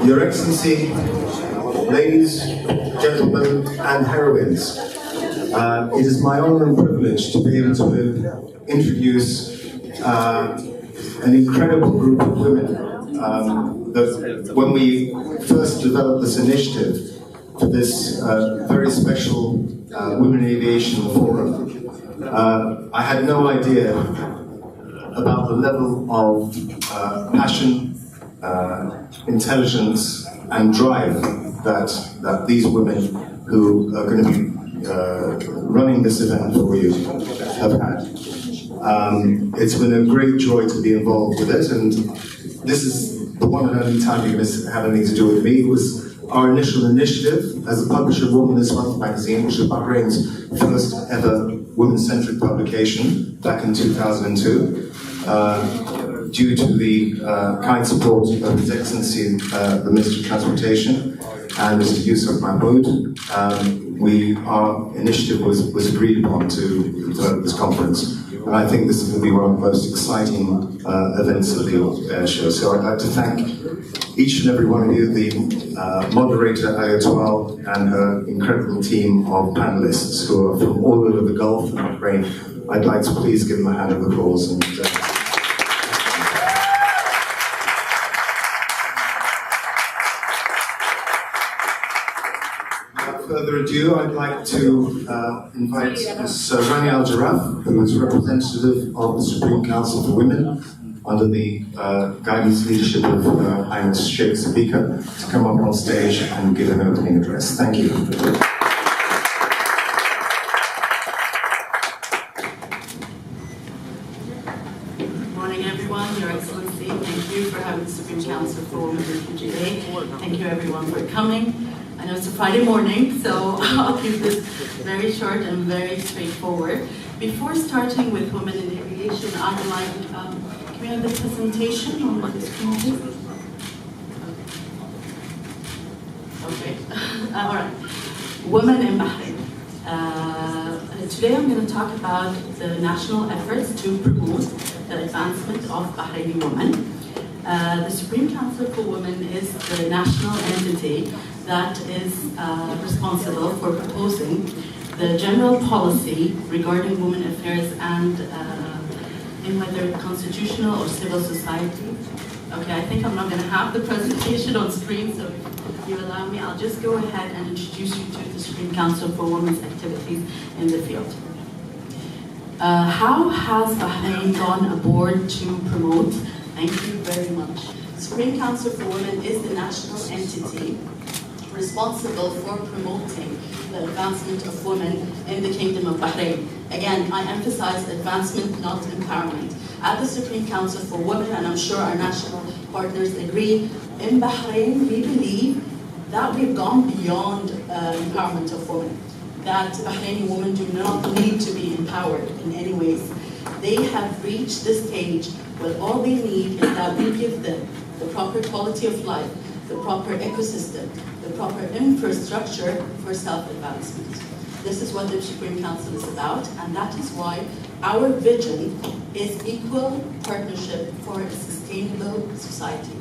Your Excellency, ladies, gentlemen, and heroines, it is my honor and privilege to be able to introduce an incredible group of women that when we first developed this initiative for this very special Women in Aviation Forum, I had no idea about the level of passion, intelligence and drive that these women who are going to be running this event for you have had. It's been a great joy to be involved with it, and this is the one and only time this had anything to do with me. It was our initial initiative as a publisher of Woman This Month magazine, which is Bahrain's first ever women-centric publication back in 2002. Due to the kind support of His Excellency, the Minister of Transportation, and Mr. Yusuf Mahmoud, our initiative was agreed upon to develop this conference. And I think this is going to be one of the most exciting events of the air show. So I'd like to thank each and every one of you, the moderator, Ayatollah, and her incredible team of panelists who are from all over the Gulf and Bahrain. I'd like to please give them a hand of applause. And, further ado, I'd like to invite Ms. Rani Al-Jarraf, who is representative of the Supreme Council for Women under the guidance leadership of Her Highness Sheikh Sabika, to come up on stage and give an opening address. Thank you. Good morning, everyone. Your Excellency, thank you for having the Supreme Council for Women Refugee Day. Thank you, everyone, for coming. I know it's a Friday morning, so I'll keep this very short and very straightforward. Before starting with Women in Aviation, I'd like, can we have the presentation on the screen, please? Okay, all right. Women in Bahrain. Today I'm going to talk about the national efforts to promote the advancement of Bahraini women. The Supreme Council for Women is the national entity that is responsible for proposing the general policy regarding women affairs and in whether constitutional or civil society. Okay, I think I'm not going to have the presentation on screen, so if you allow me, I'll just go ahead and introduce you to the Supreme Council for Women's activities in the field. How has Bahrain gone aboard to promote? Thank you very much. Supreme Council for Women is the national entity responsible for promoting the advancement of women in the Kingdom of Bahrain. Again, I emphasize advancement, not empowerment. At the Supreme Council for Women, and I'm sure our national partners agree, in Bahrain we believe that we've gone beyond empowerment of women, that Bahraini women do not need to be empowered in any ways. They have reached this stage where all they need is that we give them the proper quality of life, the proper ecosystem, the proper infrastructure for self-advancement. This is what the Supreme Council is about, and that is why our vision is equal partnership for a sustainable society.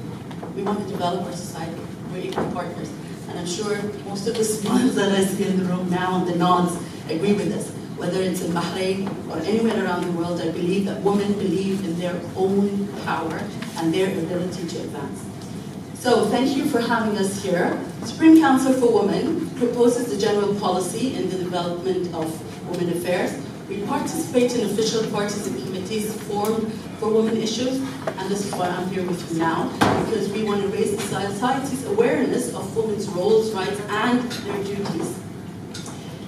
We want to develop our society. We're equal partners. And I'm sure most of the smiles that I see in the room now and the nods agree with this. Whether it's in Bahrain or anywhere around the world, I believe that women believe in their own power and their ability to advance. So thank you for having us here. Supreme Council for Women proposes the general policy in the development of women affairs. We participate in official parties and committees formed for women issues, and this is why I'm here with you now, because we want to raise the society's awareness of women's roles, rights, and their duties.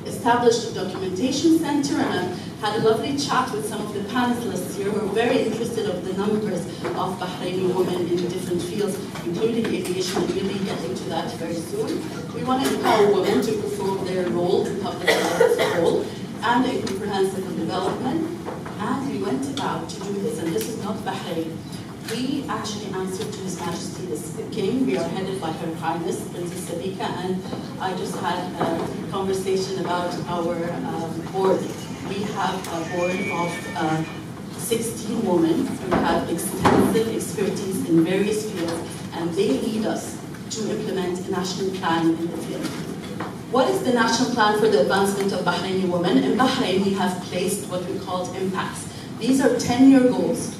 Established a documentation center, and I've had a lovely chat with some of the panelists here who are very interested of the numbers of Bahraini women in different fields, including aviation, and we'll be getting to that very soon. We want to empower women to perform their role in public life as a whole, and a comprehensive development, and we went about to do this, and this is not Bahrain. We actually answered to His Majesty the King. We are headed by Her Highness Princess Sabika, and I just had a conversation about our board. We have a board of 16 women who have extensive expertise in various fields, and they lead us to implement a national plan in the field. What is the national plan for the advancement of Bahraini women? In Bahrain, we have placed what we call impacts. These are 10-year goals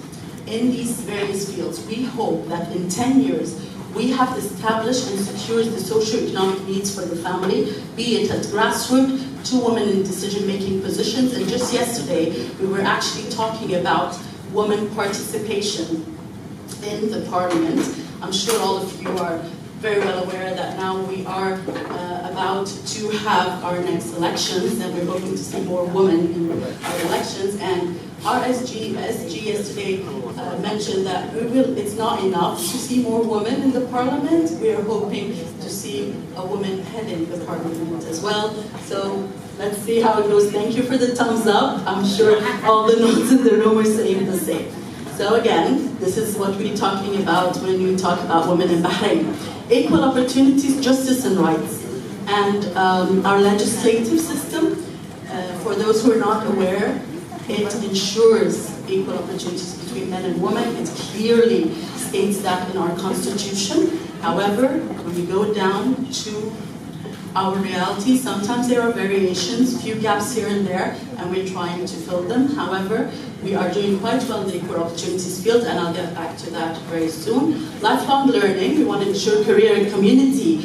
in these various fields. We hope that in 10 years, we have established and secured the socio-economic needs for the family, be it at grassroots, to women in decision-making positions. And just yesterday, we were actually talking about women participation in the parliament. I'm sure all of you are very well aware that now we are about to have our next elections, and we're hoping to see more women in our elections. And our SG yesterday mentioned that it's not enough to see more women in the parliament. We are hoping to see a woman heading the parliament as well. So let's see how it goes. Thank you for the thumbs up. I'm sure all the notes in the room are saying the same. So again, this is what we're talking about when we talk about women in Bahrain. Equal opportunities, justice and rights. And our legislative system, for those who are not aware, it ensures equal opportunities between men and women. It clearly states that in our constitution. However, when we go down to our reality, sometimes there are variations, few gaps here and there, and we're trying to fill them. However, we are doing quite well in the equal opportunities field, and I'll get back to that very soon. Lifelong learning, we want to ensure career and community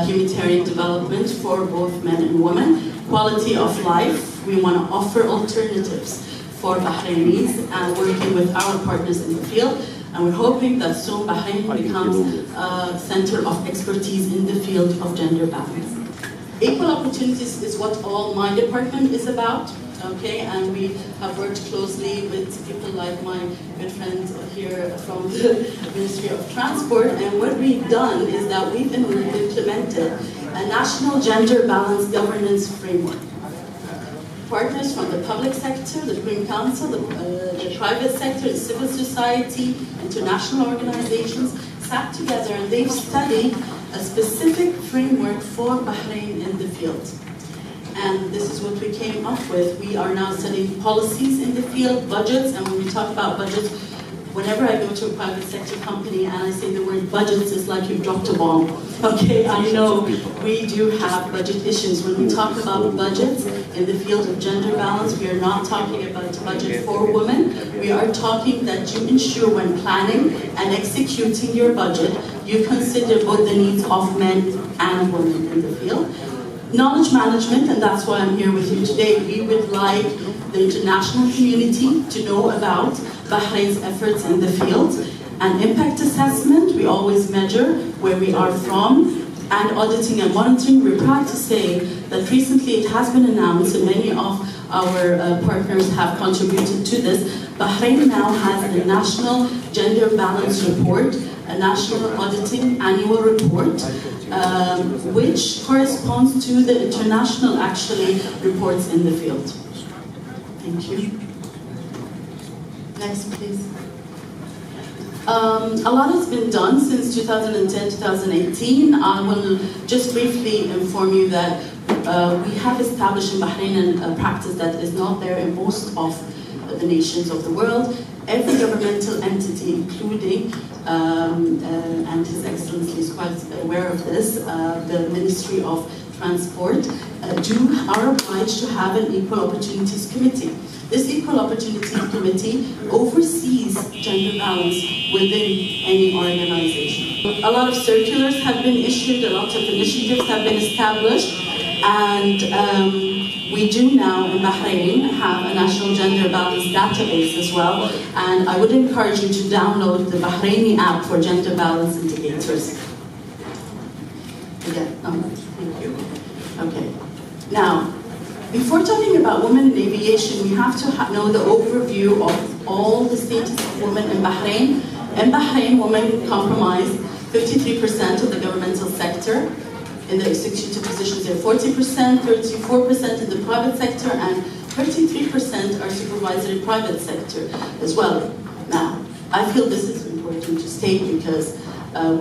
humanitarian development for both men and women. Quality of life, we want to offer alternatives for Bahrainis and working with our partners in the field. And we're hoping that soon Bahrain becomes a center of expertise in the field of gender balance. Equal opportunities is what all my department is about, okay? And we have worked closely with people like my good friend here from the Ministry of Transport. And what we've done is that we've implemented a national gender balance governance framework. Partners from the public sector, the Supreme Council, the private sector, the civil society, international organizations sat together and they've studied a specific framework for Bahrain in the field. And this is what we came up with. We are now studying policies in the field, budgets, and when we talk about budgets, whenever I go to a private sector company and I say the word budgets, it's like you've dropped a bomb. Okay, I know we do have budget issues. When we talk about budgets in the field of gender balance, we are not talking about a budget for women. We are talking that you ensure when planning and executing your budget, you consider both the needs of men and women in the field. Knowledge management, and that's why I'm here with you today. We would like the international community to know about Bahrain's efforts in the field. And impact assessment, we always measure where we are from. And auditing and monitoring, we're proud to say that recently it has been announced, and many of our partners have contributed to this. Bahrain now has a national gender balance report, a national auditing annual report, which corresponds to the international, actually, reports in the field. Thank you. Next, please. A lot has been done since 2010-2018. I will just briefly inform you that we have established in Bahrain a practice that is not there in most of the nations of the world. Every governmental entity, including, and His Excellency is quite aware of this, the Ministry of Transport, are obliged to have an Equal Opportunities Committee. This Equal Opportunity Committee oversees gender balance within any organization. A lot of circulars have been issued, a lot of initiatives have been established, and we do now in Bahrain have a national gender balance database as well, and I would encourage you to download the Bahraini app for gender balance indicators. Again, thank you. Okay. Now, before talking about women in aviation, we have to know the overview of all the status of women in Bahrain. In Bahrain, women comprise 53% of the governmental sector. In the executive positions, they're 40%, 34% in the private sector, and 33% are supervisory private sector as well. Now, I feel this is important to state because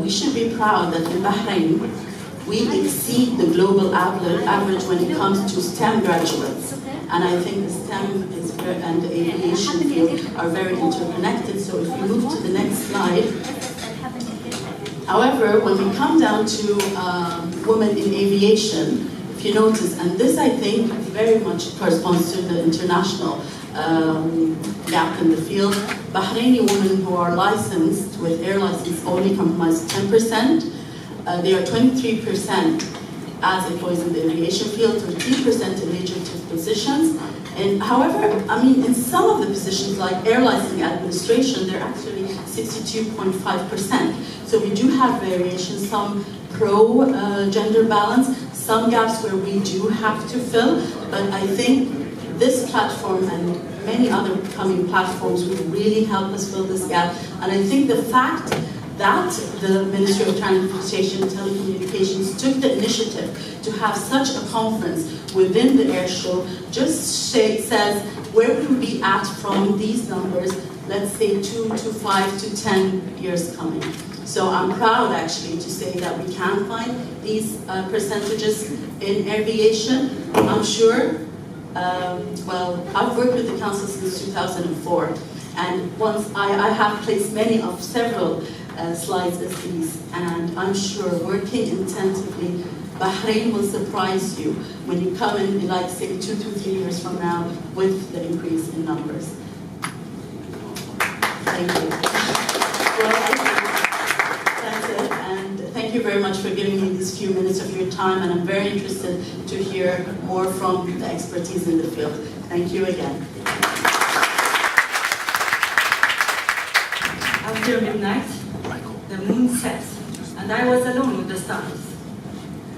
we should be proud that in Bahrain, we exceed the global average when it comes to STEM graduates. And I think the STEM and the aviation field are very interconnected. So if we move to the next slide, However, when we come down to women in aviation, if you notice, and this I think very much corresponds to the international gap in the field, Bahraini women who are licensed with air license only comprise 10%. They are 23% as employees in the aviation field, 13% in legislative positions. And however, I mean, in some of the positions like air licensing administration, they're actually 62.5%. So we do have variations, some pro-gender balance, some gaps where we do have to fill, but I think this platform and many other coming platforms will really help us fill this gap. And I think the fact that the Ministry of Transportation and Telecommunications took the initiative to have such a conference within the air show just says where we will be at from these numbers, let's say 2 to 5 to 10 years coming. So I'm proud actually to say that we can find these percentages in aviation. I'm sure, well, I've worked with the council since 2004, and once I have placed several slides as these, and I'm sure working intensively, Bahrain will surprise you when you come in, like say 2 to 3 years from now, with the increase in numbers. Thank you. Well, that's it, and thank you very much for giving me these few minutes of your time, and I'm very interested to hear more from the expertise in the field. Thank you again. After midnight, the moon set, and I was alone with the stars.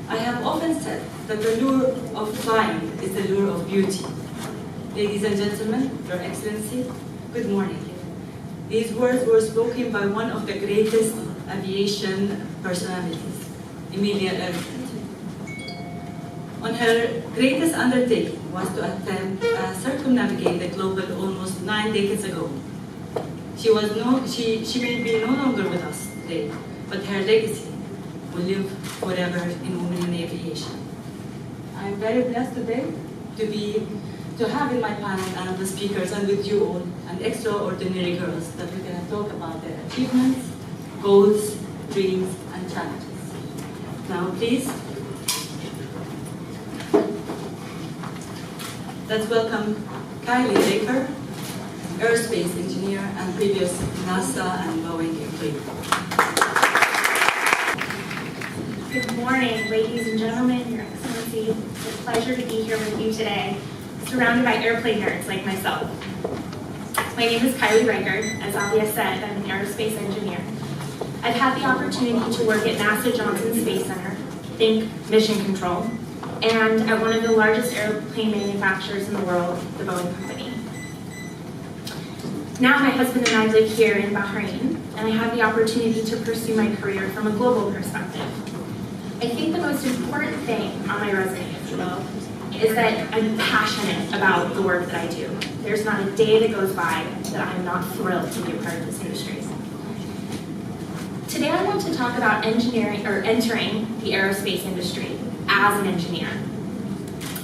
I have often said that the lure of flying is the lure of beauty. Ladies and gentlemen, Your Excellency, good morning. These words were spoken by one of the greatest aviation personalities, Emilia Earhart. On her greatest undertaking was to attempt circumnavigate the globe almost 9 decades ago. She may be no longer with us today, but her legacy will live forever in Women in Aviation. I'm very blessed today to have in my panel and of the speakers and with you all an extraordinary girls that we're going to talk about their achievements, goals, dreams, and challenges. Now please, let's welcome Kylie Baker, aerospace engineer and previous NASA and Boeing employee. Good morning, ladies and gentlemen, Your Excellency. It's a pleasure to be here with you today, surrounded by airplane nerds like myself. My name is Kylie Reichert. As Avia said, I'm an aerospace engineer. I've had the opportunity to work at NASA Johnson Space Center, think Mission Control, and at one of the largest airplane manufacturers in the world, the Boeing Company. Now my husband and I live here in Bahrain, and I have the opportunity to pursue my career from a global perspective. I think the most important thing on my resume, if you will, is that I'm passionate about the work that I do. There's not a day that goes by that I'm not thrilled to be a part of this industry. Today I want to talk about entering the aerospace industry as an engineer.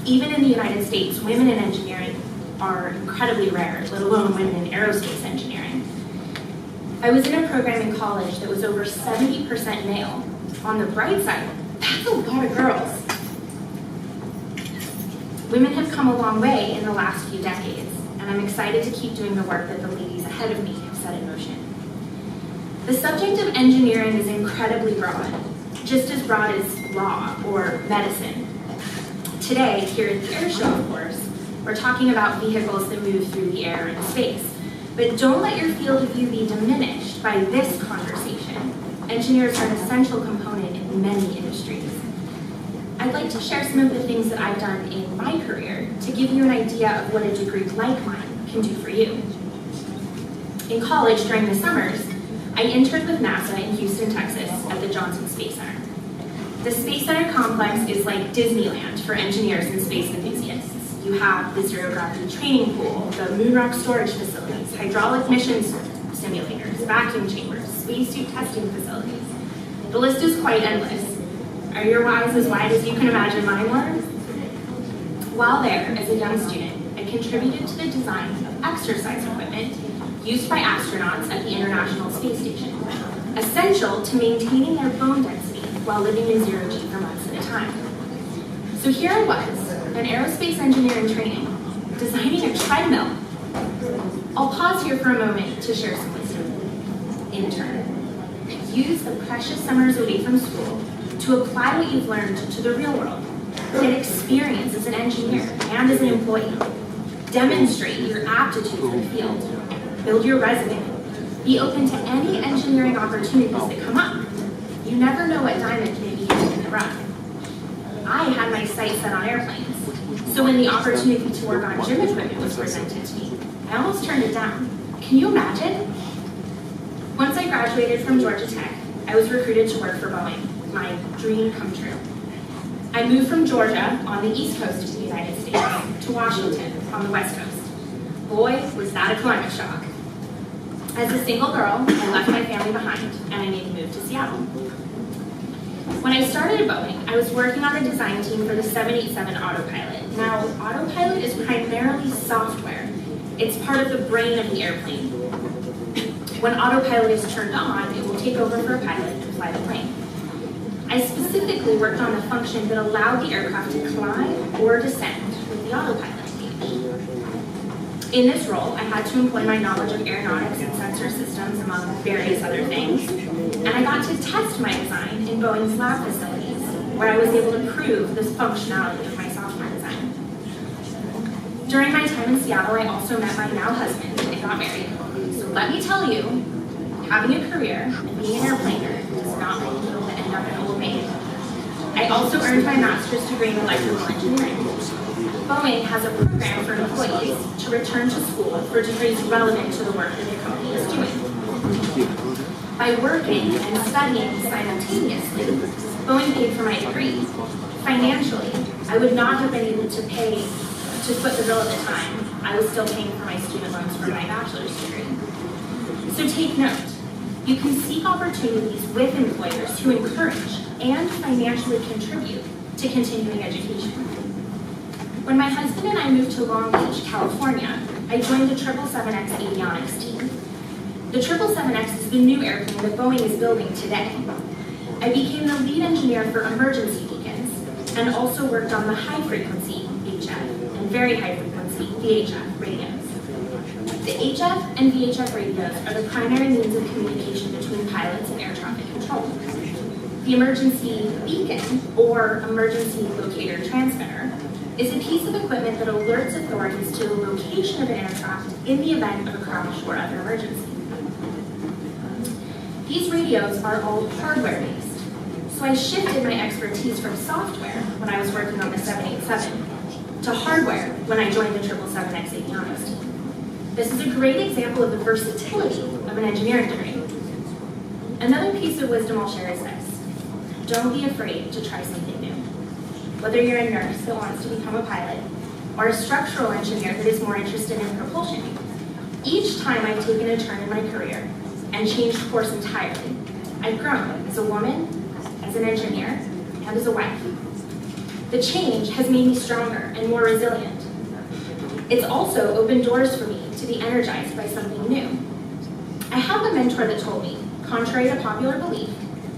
Even in the United States, women in engineering are incredibly rare, let alone women in aerospace engineering. I was in a program in college that was over 70% male. On the bright side, that's a lot of girls. Women have come a long way in the last few decades, and I'm excited to keep doing the work that the ladies ahead of me have set in motion. The subject of engineering is incredibly broad, just as broad as law or medicine. Today, here at the air show, of course, we're talking about vehicles that move through the air and space. But don't let your field of view be diminished by this conversation. Engineers are an essential component in many industries. I'd like to share some of the things that I've done in my career to give you an idea of what a degree like mine can do for you. In college, during the summers, I interned with NASA in Houston, Texas at the Johnson Space Center. The Space Center complex is like Disneyland for engineers and space enthusiasts. You have the zero gravity training pool, the moon rock storage facilities, hydraulic mission simulators, vacuum chambers, spacesuit testing facilities. The list is quite endless. Are your eyes as wide as you can imagine mine were? While there, as a young student, I contributed to the design of exercise equipment used by astronauts at the International Space Station, essential to maintaining their bone density while living in zero-G for months at a time. So here I was, an aerospace engineer in training, designing a treadmill. I'll pause here for a moment to share some wisdom. Intern. Use the precious summers away from school to apply what you've learned to the real world. Get experience as an engineer and as an employee. Demonstrate your aptitude for the field. Build your resume. Be open to any engineering opportunities that come up. You never know what diamond may be hidden in the rough. I had my sights set on airplanes, so when the opportunity to work on gym equipment was presented to me, I almost turned it down. Can you imagine? Once I graduated from Georgia Tech, I was recruited to work for Boeing, my dream come true. I moved from Georgia on the east coast of the United States to Washington on the west coast. Boy, was that a climate shock. As a single girl, I left my family behind and I made the move to Seattle. When I started at Boeing, I was working on the design team for the 787 autopilot. Now, autopilot is primarily software. It's part of the brain of the airplane. When autopilot is turned on, it will take over for a pilot to fly the plane. I specifically worked on the function that allowed the aircraft to climb or descend with the autopilot stage. In this role, I had to employ my knowledge of aeronautics and sensor systems, among various other things, and I got to test my design in Boeing's lab facilities, where I was able to prove this functionality of my software design. During my time in Seattle, I also met my now husband and got married. So let me tell you, having a career and being an airplaner does not make you end up an old maid. I also earned my master's degree in electrical engineering. Boeing has a program for employees to return to school for degrees relevant to the work that the company is doing. By working and studying simultaneously, Boeing paid for my degree. Financially, I would not have been able to pay to foot the bill at the time. I was still paying for my student loans for my bachelor's degree. So take note, you can seek opportunities with employers who encourage and financially contribute to continuing education. When my husband and I moved to Long Beach, California, I joined the 777X avionics team. The 777X is the new airplane that Boeing is building today. I became the lead engineer for emergency beacons and also worked on the high-frequency HF and very high-frequency VHF radios. The HF and VHF radios are the primary means of communication between pilots and air traffic control. The emergency beacon, or emergency locator transmitter, is a piece of equipment that alerts authorities to the location of an aircraft in the event of a crash or other emergency. These radios are all hardware-based, so I shifted my expertise from software when I was working on the 787 to hardware when I joined the 777X avionics team. This is a great example of the versatility of an engineering degree. Another piece of wisdom I'll share is this: don't be afraid to try something new. Whether you're a nurse that wants to become a pilot, or a structural engineer that is more interested in propulsion, each time I've taken a turn in my career and changed course entirely, I've grown as a woman, as an engineer, and as a wife. The change has made me stronger and more resilient. It's also opened doors for me to be energized by something new. I have a mentor that told me, contrary to popular belief,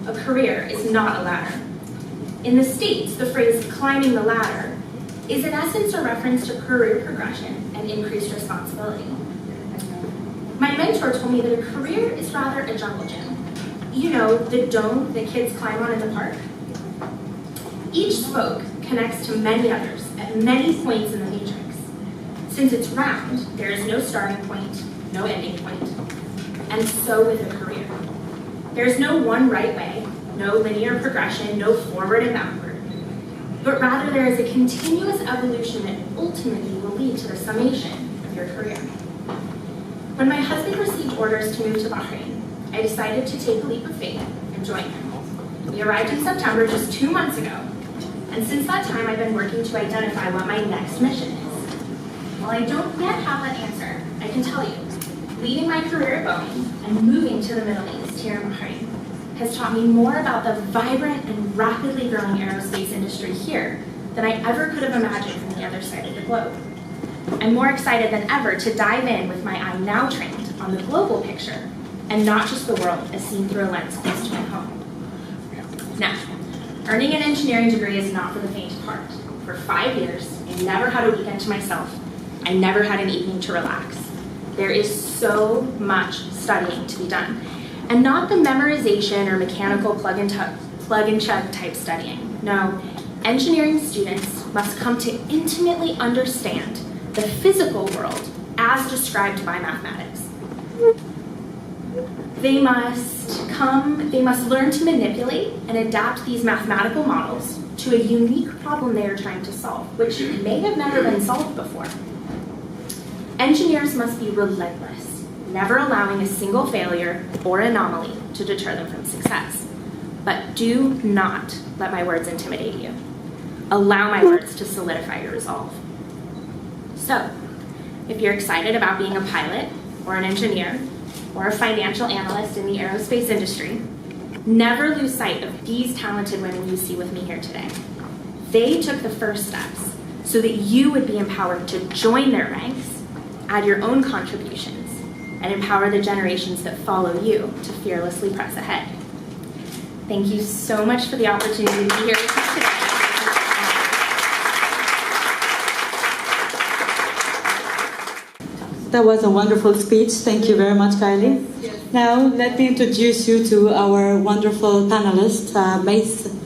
a career is not a ladder. In the States, the phrase climbing the ladder is in essence a reference to career progression and increased responsibility. My mentor told me that a career is rather a jungle gym. You know, the dome that kids climb on in the park? Each spoke connects to many others at many points in the matrix. Since it's round, there is no starting point, no ending point. And so with a career. There's no one right way, no linear progression, no forward and backward. But rather there is a continuous evolution that ultimately will lead to the summation of your career. When my husband received orders to move to Bahrain, I decided to take a leap of faith and join him. We arrived in September just 2 months ago, and since that time I've been working to identify what my next mission is. While I don't yet have that answer, I can tell you, leading my career at Boeing and moving to the Middle East here in Bahrain has taught me more about the vibrant and rapidly growing aerospace industry here than I ever could have imagined from the other side of the globe. I'm more excited than ever to dive in with my eye now trained on the global picture and not just the world as seen through a lens close to my home. Now, earning an engineering degree is not for the faint of heart. For 5 years, I never had a weekend to myself. I never had an evening to relax. There is so much studying to be done. And not the memorization or mechanical plug-and-chug type studying. No, engineering students must come to intimately understand the physical world as described by mathematics. They must learn to manipulate and adapt these mathematical models to a unique problem they are trying to solve, which may have never been solved before. Engineers must be relentless, never allowing a single failure or anomaly to deter them from success. But do not let my words intimidate you. Allow my words to solidify your resolve. So, if you're excited about being a pilot or an engineer or a financial analyst in the aerospace industry, never lose sight of these talented women you see with me here today. They took the first steps so that you would be empowered to join their ranks, add your own contributions, and empower the generations that follow you to fearlessly press ahead. Thank you so much for the opportunity to be here with you today. That was a wonderful speech. Thank you very much, Kylie. Now, let me introduce you to our wonderful panelist,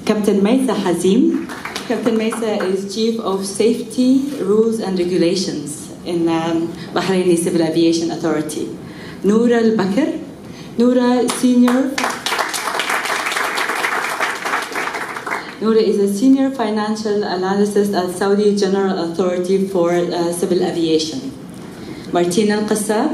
Captain Maysa Hazim. Captain Maysa is Chief of Safety, Rules and Regulations in Bahrain Civil Aviation Authority. Noura Al-Bakr. Noura is a Senior Financial Analyst at Saudi General Authority for Civil Aviation. Martina Al-Qassab,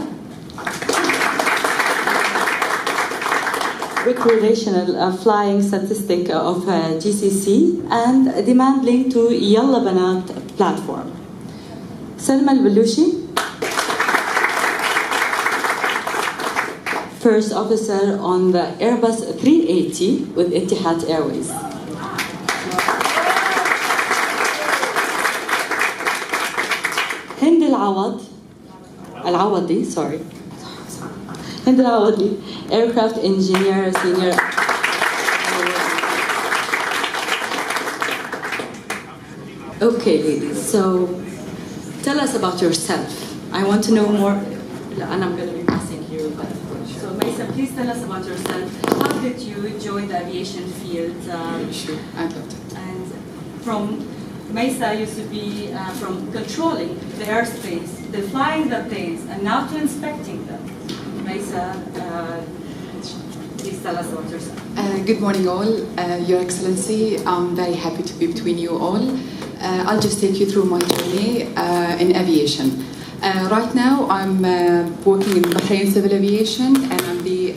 recreational flying statistic of GCC and demand link to Yalla Banat platform. Salma Al-Balushi, First Officer on the Airbus 380 with Etihad Airways. Hind Al-Awadi, Hind Al-Awadi, Aircraft Engineer, Senior. Okay, ladies, so tell us about yourself. I want to know more, and I'm going to be passing you. So, Maysa, please tell us about yourself. How did you join the aviation field? Sure, I'd love to. And from Maysa used to be from controlling the airspace, the flying the planes, and now to inspecting them. Maysa, please tell us about yourself. Good morning, all. Your Excellency, I'm very happy to be between you all. I'll just take you through my journey in aviation. Right now, I'm working in Bahrain Civil Aviation, and I'm the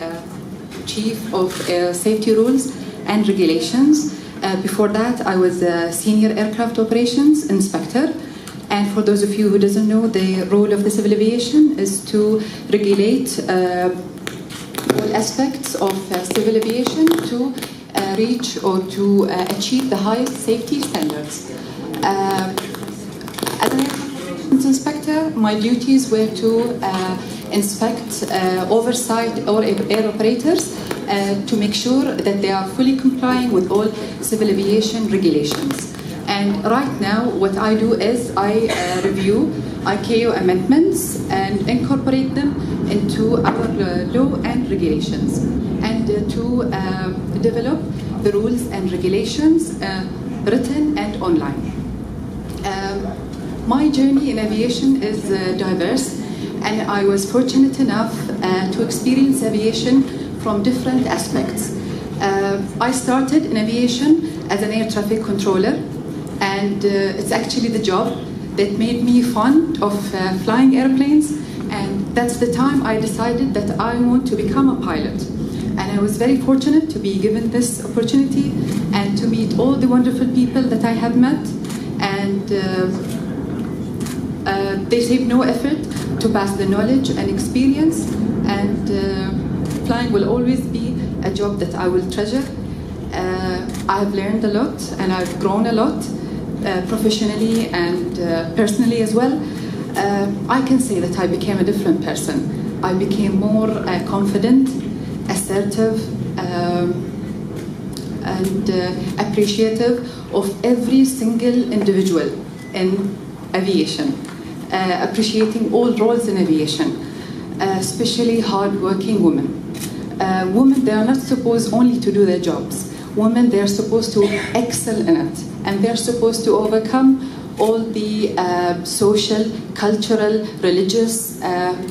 Chief of Safety Rules and Regulations. Before that, I was a Senior Aircraft Operations Inspector. And for those of you who doesn't know, the role of the civil aviation is to regulate all aspects of civil aviation to reach or to achieve the highest safety standards. As an aircraft inspector, my duties were to inspect, oversight all air operators to make sure that they are fully complying with all civil aviation regulations. And right now, what I do is I review ICAO amendments and incorporate them into our law and regulations, and to develop the rules and regulations written and online. My journey in aviation is diverse, and I was fortunate enough to experience aviation from different aspects. I started in aviation as an air traffic controller, and it's actually the job that made me fond of flying airplanes, and that's the time I decided that I want to become a pilot. And I was very fortunate to be given this opportunity and to meet all the wonderful people that I have met, and they saved no effort to pass the knowledge and experience, and flying will always be a job that I will treasure. I've learned a lot and I've grown a lot professionally and personally as well. I can say that I became a different person. I became more confident, assertive, and appreciative of every single individual in aviation, appreciating all roles in aviation, especially hard-working women. Women, they are not supposed only to do their jobs. Women, they are supposed to excel in it, and they're supposed to overcome all the social, cultural, religious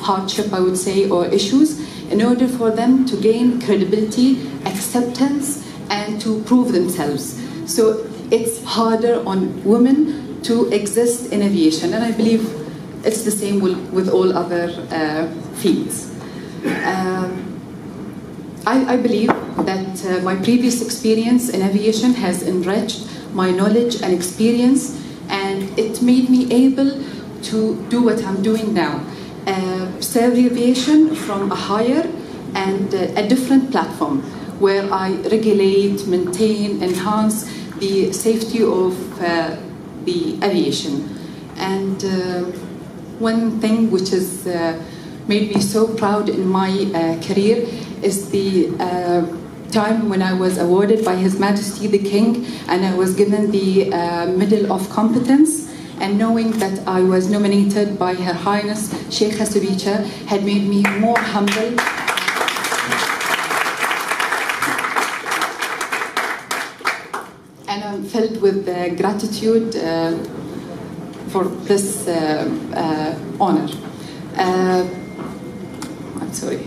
hardship, I would say, or issues, in order for them to gain credibility, acceptance, and to prove themselves. So it's harder on women to exist in aviation, and I believe it's the same with all other fields. I believe that my previous experience in aviation has enriched my knowledge and experience, and it made me able to do what I'm doing now. Serve aviation from a higher and a different platform, where I regulate, maintain, enhance the safety of the aviation. And one thing which has made me so proud in my career is the time when I was awarded by His Majesty the King, and I was given the Medal of Competence, and knowing that I was nominated by Her Highness Sheikh Hasubicha had made me more humble. And I'm filled with gratitude for this honor. I'm sorry.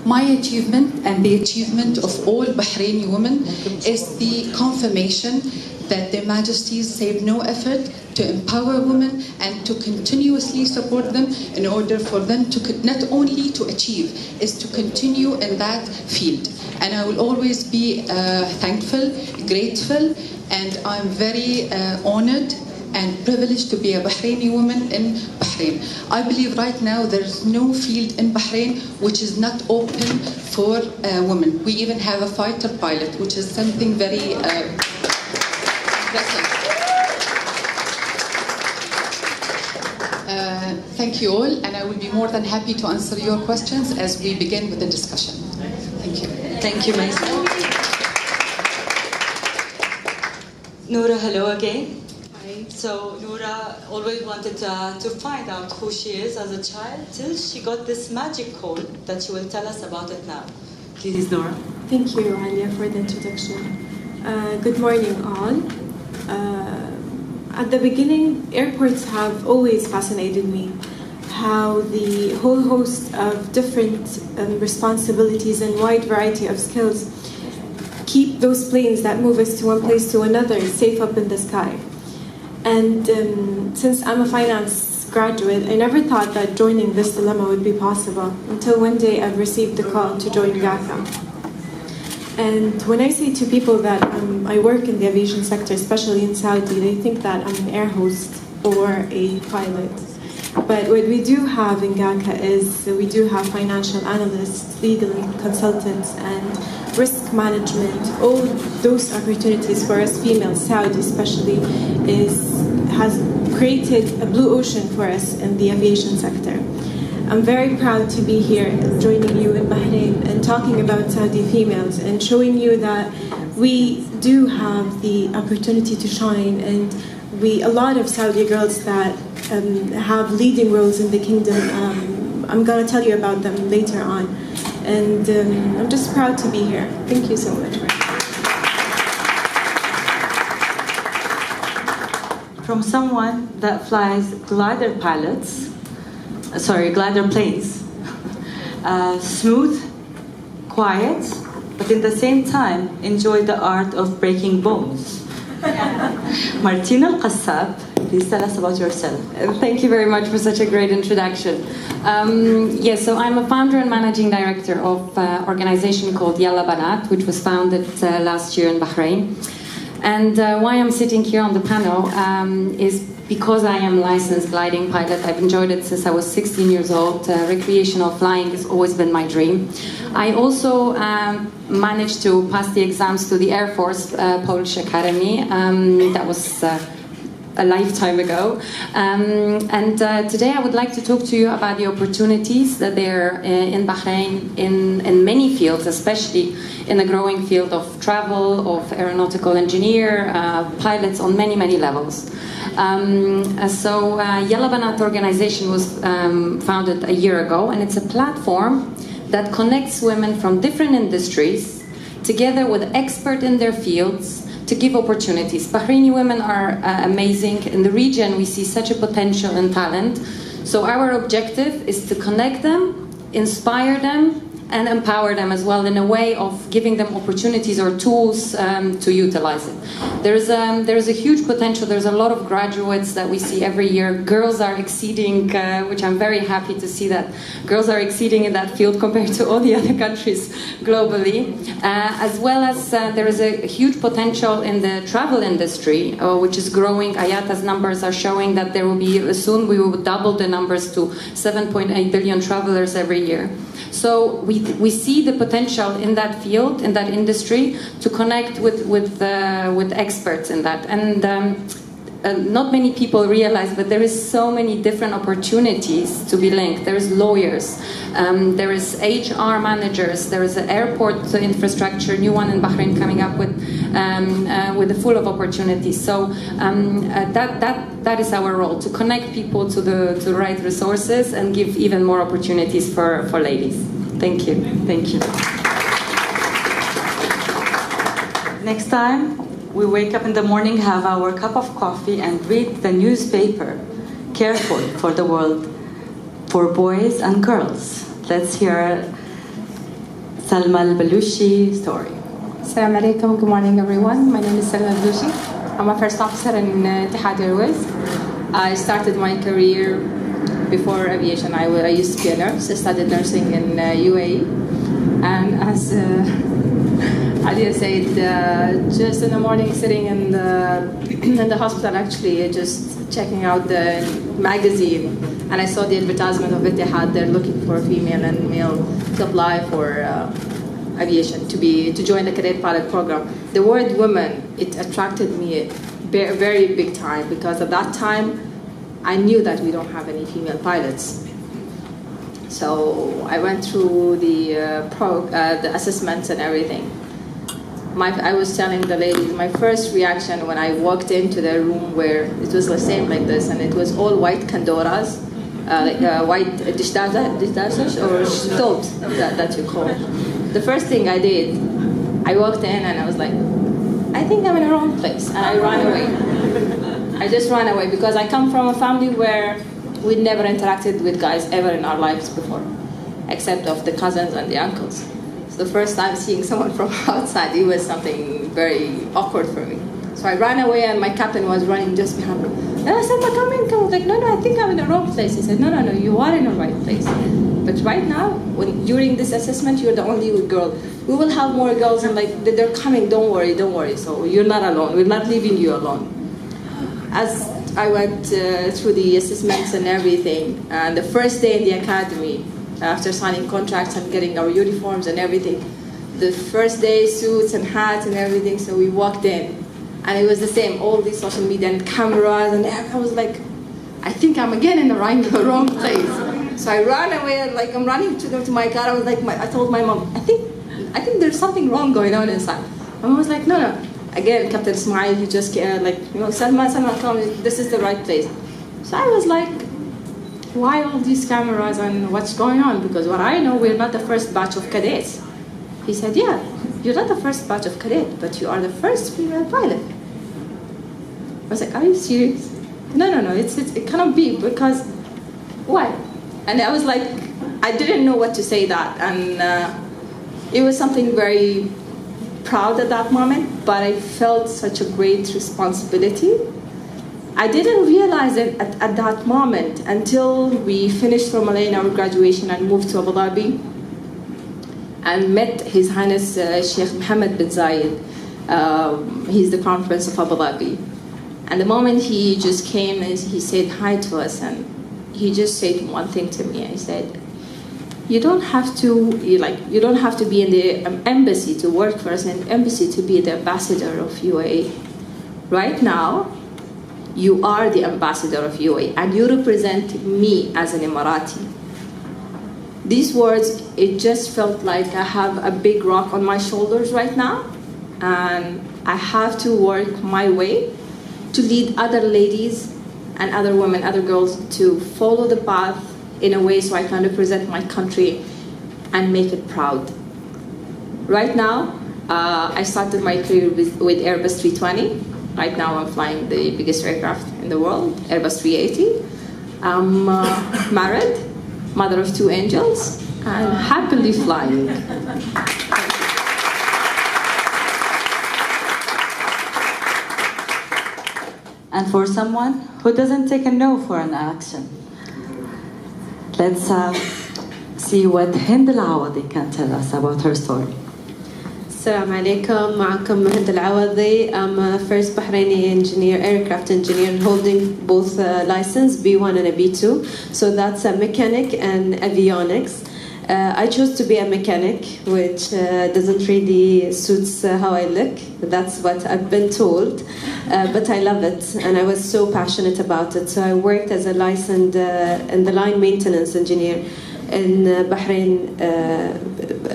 My achievement and the achievement of all Bahraini women is the confirmation that Their Majesties save no effort to empower women and to continuously support them in order for them to not only to achieve, is to continue in that field. And I will always be thankful, grateful, and I'm very honored and privileged to be a Bahraini woman in Bahrain. I believe right now there's no field in Bahrain which is not open for women. We even have a fighter pilot, which is something very impressive. Thank you all, and I will be more than happy to answer your questions as we begin with the discussion. Thank you. Thank you, Maisa. Noura, hello again. So Noura always wanted to find out who she is as a child till she got this magic code that she will tell us about it now. Please, Noura. Thank you, Alia, for the introduction. Good morning, all. At the beginning, airports have always fascinated me. How the whole host of different responsibilities and wide variety of skills keep those planes that move us to one place to another safe up in the sky. And since I'm a finance graduate, I never thought that joining this dilemma would be possible until one day I've received the call to join GACA. And when I say to people that I work in the aviation sector, especially in Saudi, they think that I'm an air host or a pilot. But what we do have in GACA is we do have financial analysts, legal consultants, and risk management. All those opportunities for us females, Saudi especially, has created a blue ocean for us in the aviation sector. I'm very proud to be here joining you in Bahrain and talking about Saudi females and showing you that we do have the opportunity to shine, and a lot of Saudi girls that have leading roles in the kingdom. I'm going to tell you about them later on. And I'm just proud to be here. Thank you so much. From someone that flies glider planes, smooth, quiet, but in the same time enjoy the art of breaking bones. Martina Al-Qassab, please tell us about yourself. Thank you very much for such a great introduction. Yes, so I'm a founder and managing director of an organization called Yalla Banat, which was founded last year in Bahrain. And why I'm sitting here on the panel is because I am a licensed gliding pilot. I've enjoyed it since I was 16 years old. Recreational flying has always been my dream. I also managed to pass the exams to the Air Force Polish Academy. That was a lifetime ago. Today I would like to talk to you about the opportunities that there are in Bahrain in many fields, especially in the growing field of travel, of aeronautical engineer, pilots on many, many levels. Yalla Banat organization was founded a year ago, and it's a platform that connects women from different industries together with experts in their fields to give opportunities. Bahraini women are amazing. In the region, we see such a potential and talent. So our objective is to connect them, inspire them, and empower them as well in a way of giving them opportunities or tools to utilize it. There is a huge potential. There's a lot of graduates that we see every year. Girls are exceeding, which I'm very happy to see that girls are exceeding in that field compared to all the other countries globally. As well as there is a huge potential in the travel industry, which is growing. IATA's numbers are showing that there will be, soon we will double the numbers to 7.8 billion travelers every year. So we see the potential in that field, in that industry, to connect with experts in that. And not many people realize, but there is so many different opportunities to be linked. There is lawyers, there is HR managers, there is an airport infrastructure, new one in Bahrain coming up with a full of opportunities. So that is our role, to connect people to the right resources and give even more opportunities for ladies. Thank you. Thank you. Next time we wake up in the morning, have our cup of coffee and read the newspaper. Careful for the world, for boys and girls. Let's hear Salma al-Balushi story. Assalamu alaikum. Good morning, everyone. My name is Salma al-Balushi. I'm a first officer in Etihad Airways. I started my career before aviation. I used to be a nurse. I studied nursing in UAE. And as Adia said, just in the morning sitting in the hospital, actually just checking out the magazine, and I saw the advertisement of Etihad. They're looking for female and male to apply for aviation, to join the cadet pilot program. The word women, it attracted me very big time, because at that time I knew that we don't have any female pilots. So I went through the assessments and everything. I was telling the ladies, my first reaction when I walked into the room where it was the same like this, and it was all white kandoras, like white dishdashas or stoves that you call. The first thing I did, I walked in and I was like, I think I'm in the wrong place, and I ran away. I just ran away because I come from a family where we'd never interacted with guys ever in our lives before, except of the cousins and the uncles. The first time seeing someone from outside, it was something very awkward for me. So I ran away, and my captain was running just behind me. And I said, come in. I was like, no, I think I'm in the wrong place. He said, no, you are in the right place. But right now, during this assessment, you're the only girl. We will have more girls, and like they're coming, don't worry. So you're not alone. We're not leaving you alone. As I went through the assessments and everything, and the first day in the academy, after signing contracts and getting our uniforms and everything, the first day, suits and hats and everything, so we walked in. And it was the same, all these social media and cameras, and I was like, I think I'm again in the wrong place. So I ran away, and like I'm running to my car. I was like, I told my mom, I think there's something wrong going on inside. My mom was like, no. Again, Captain Ismail, he just Salma, come, this is the right place. So I was like, why all these cameras and what's going on? Because what I know, we're not the first batch of cadets. He said, yeah, you're not the first batch of cadets, but you are the first female pilot. I was like, are you serious? No, it cannot be, because why? And I was like, I didn't know what to say that, and it was something very proud at that moment, but I felt such a great responsibility. I didn't realize it at that moment until we finished from Malaysia our graduation and moved to Abu Dhabi and met His Highness Sheikh Mohammed bin Zayed. He's the Crown Prince of Abu Dhabi. And the moment he just came and he said hi to us, and he just said one thing to me. He said, you don't have to be in the embassy to work for us, and embassy to be the ambassador of UAE. Right now, you are the ambassador of UAE and you represent me as an Emirati. These words, it just felt like I have a big rock on my shoulders right now, and I have to work my way to lead other ladies and other women, other girls to follow the path in a way so I can represent my country and make it proud. Right now, I started my career with Airbus 320. Right now I'm flying the biggest aircraft in the world, Airbus 380. I'm married, mother of 2 angels, and happily flying. And for someone who doesn't take a no for an action, let's see what Hind Al-Awadi can tell us about her story. Assalamu alaikum, معكم هند العوضي. I'm a first Bahraini engineer, aircraft engineer, holding both license, B1 and a B2. So that's a mechanic and avionics. I chose to be a mechanic, which doesn't really suits how I look. That's what I've been told. But I love it, and I was so passionate about it. So I worked as a licensed and the line maintenance engineer in Bahrain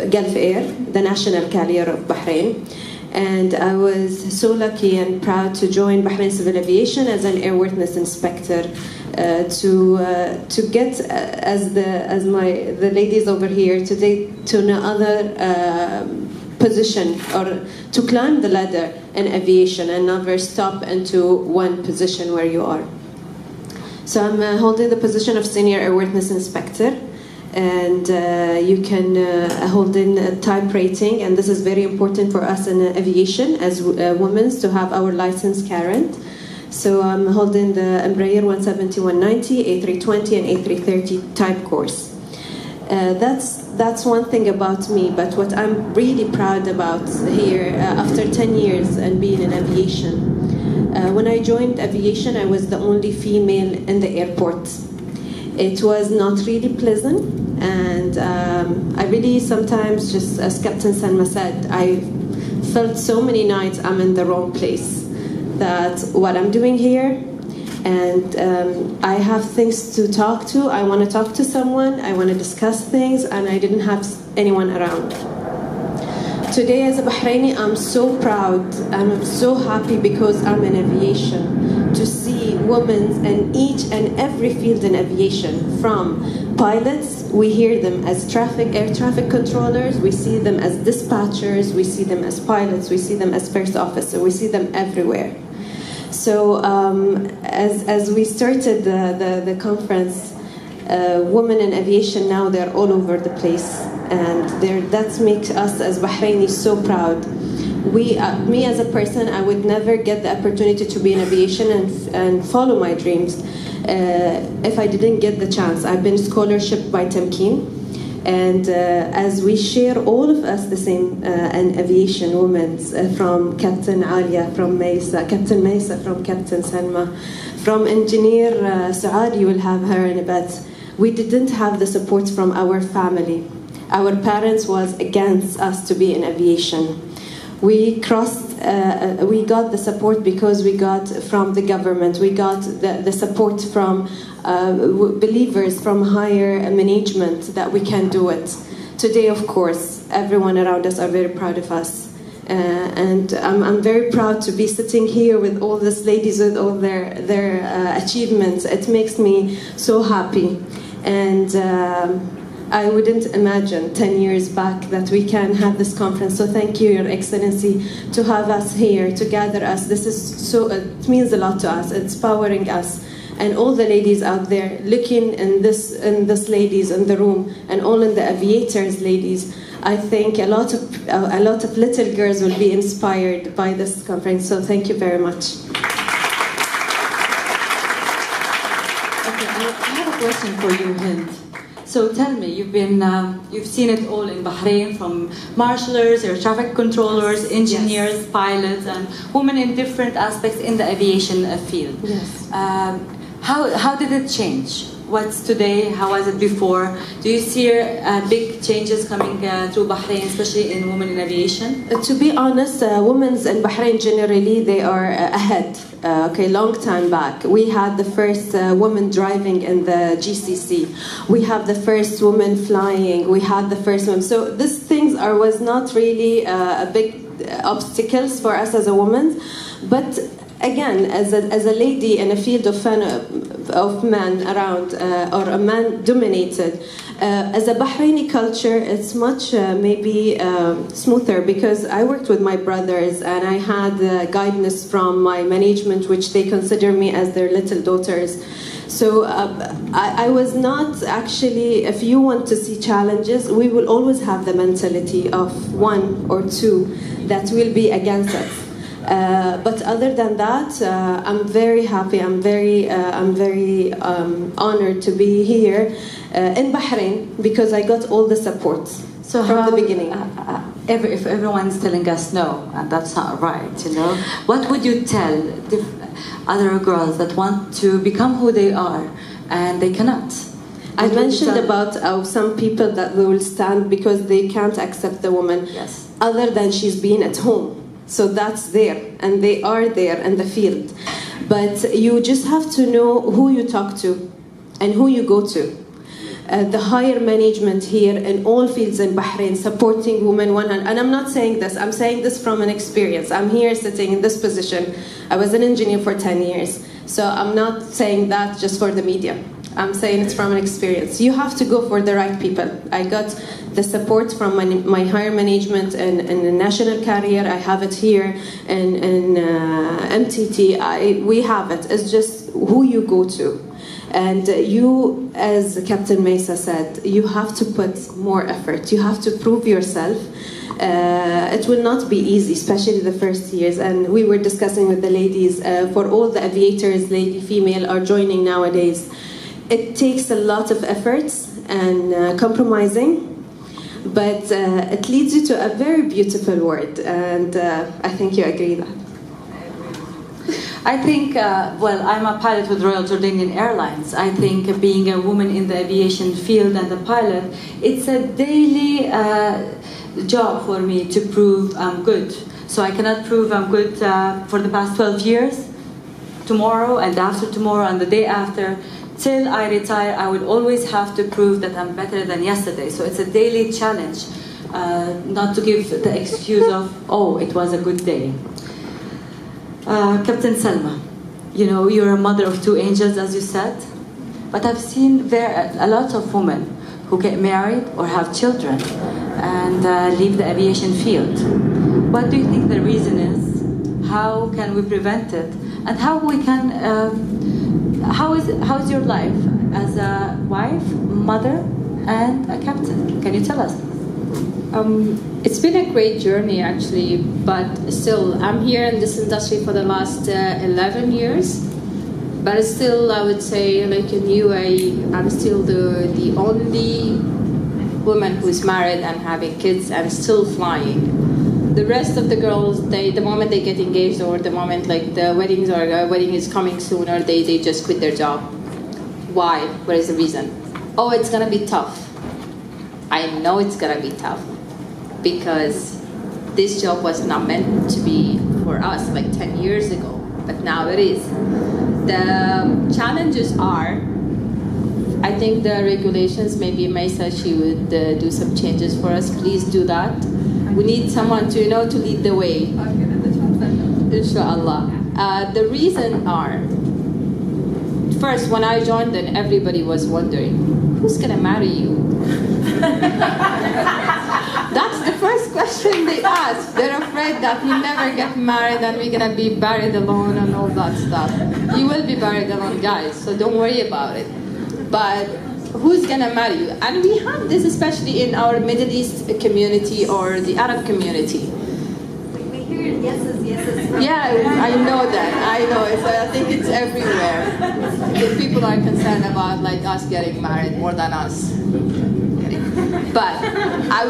Gulf Air, the national carrier of Bahrain. And I was so lucky and proud to join Bahrain Civil Aviation as an airworthiness inspector to get as the ladies over here to another position, or to climb the ladder in aviation and never stop into one position where you are. So I'm holding the position of senior airworthiness inspector. And you can hold in a type rating, and this is very important for us in aviation as women to have our license current. So I'm holding the Embraer 170, 190, A320 and A330 type course. That's one thing about me, but what I'm really proud about here after 10 years and being in aviation, when I joined aviation I was the only female in the airport. It was not really pleasant, and I really sometimes, just as Captain Salma said, I felt so many nights I'm in the wrong place, that what I'm doing here, and I have things to talk to, I want to talk to someone, I want to discuss things, and I didn't have anyone around. Today as a Bahraini, I'm so proud, I'm so happy because I'm in aviation, to see women in each and every field in aviation, from pilots, we hear them as air traffic controllers, we see them as dispatchers, we see them as pilots, we see them as first officer, we see them everywhere. So as we started the conference, women in aviation now, they're all over the place, and that makes us as Bahrainis so proud. Me as a person, I would never get the opportunity to be in aviation and follow my dreams if I didn't get the chance. I've been scholarship by Tamkeen, and as we share all of us the same in aviation, women, from Captain Alia, from Maysa, Captain Maysa, from Captain Salma, from engineer Saad, you will have her in a bit. We didn't have the support from our family. Our parents was against us to be in aviation. We got the support because we got from the government, we got the support from believers, from higher management, that we can do it. Today, of course, everyone around us are very proud of us. And I'm very proud to be sitting here with all these ladies, with all their achievements. It makes me so happy. And I wouldn't imagine 10 years back that we can have this conference. So thank you, Your Excellency, to have us here, to gather us. This is it means a lot to us. It's powering us. And all the ladies out there looking in this ladies in the room, and all in the aviators ladies, I think a lot of little girls will be inspired by this conference. So thank you very much. Okay, I have a question for you, Hind. So tell me, you've seen it all in Bahrain, from marshallers, air traffic controllers, engineers, pilots, and women in different aspects in the aviation field. Yes. How did it change? what's today? How was it before? Do you see big changes coming through Bahrain, especially in women in aviation? To be honest, women in Bahrain generally, they are ahead. Long time back. We had the first woman driving in the GCC. We have the first woman flying. We had the first woman. So these things was not really a big obstacles for us as a woman. But again, as a lady in a field of men around, or a man-dominated, as a Bahraini culture, it's much maybe smoother, because I worked with my brothers and I had guidance from my management, which they consider me as their little daughters. So I was not actually, if you want to see challenges, we will always have the mentality of one or two that will be against us. But other than that, I'm very happy. I'm very honored to be here in Bahrain, because I got all the support from the beginning. If everyone's telling us no, and that's not right, what would you tell the other girls that want to become who they are and they cannot? I mentioned about some people that will stand because they can't accept the woman, other than she's been at home. So that's there, and they are there in the field. But you just have to know who you talk to and who you go to. The higher management here in all fields in Bahrain supporting women 100%. And I'm not saying this, I'm saying this from an experience. I'm here sitting in this position. I was an engineer for 10 years. So I'm not saying that just for the media. I'm saying it's from an experience. You have to go for the right people. I got the support from my higher management and the national career. I have it here in MTT. We have it. It's just who you go to. And you, as Captain Mesa said, you have to put more effort. You have to prove yourself. It will not be easy, especially the first years. And we were discussing with the ladies, for all the aviators, lady, female, are joining nowadays. It takes a lot of efforts and compromising, but it leads you to a very beautiful world. And I think you agree that. I think, I'm a pilot with Royal Jordanian Airlines. I think being a woman in the aviation field and a pilot, it's a daily job for me to prove I'm good. So I cannot prove I'm good for the past 12 years, tomorrow and after tomorrow and the day after. Till I retire, I will always have to prove that I'm better than yesterday. So it's a daily challenge, not to give the excuse of, oh, it was a good day. Captain Salma, you're a mother of 2 angels, as you said, but I've seen a lot of women who get married or have children and leave the aviation field. What do you think the reason is? How can we prevent it? And how we can, how's your life as a wife, mother, and a captain? Can you tell us? It's been a great journey, actually, but still, I'm here in this industry for the last 11 years. But still, I would say, like in UAE, I'm still the only woman who's married and having kids and still flying. The rest of the girls, the moment they get engaged or the moment like the wedding is coming sooner, they just quit their job. Why? What is the reason? Oh, it's gonna be tough. I know it's gonna be tough, because this job was not meant to be for us like 10 years ago, but now it is. The challenges are, I think the regulations, maybe Maisa, she would do some changes for us. Please do that. We need someone to, to lead the way. Inshallah. The reason are, first, when I joined, then everybody was wondering, who's gonna marry you? That's the first question they ask. They're afraid that we never get married and we're gonna be buried alone and all that stuff. You will be buried alone, guys, so don't worry about it. But who's gonna marry you? And we have this especially in our Middle East community or the Arab community. We hear yeses, yeses. Yeah, I know that. I know. I think it's everywhere. The people are concerned about like us getting married more than us. But I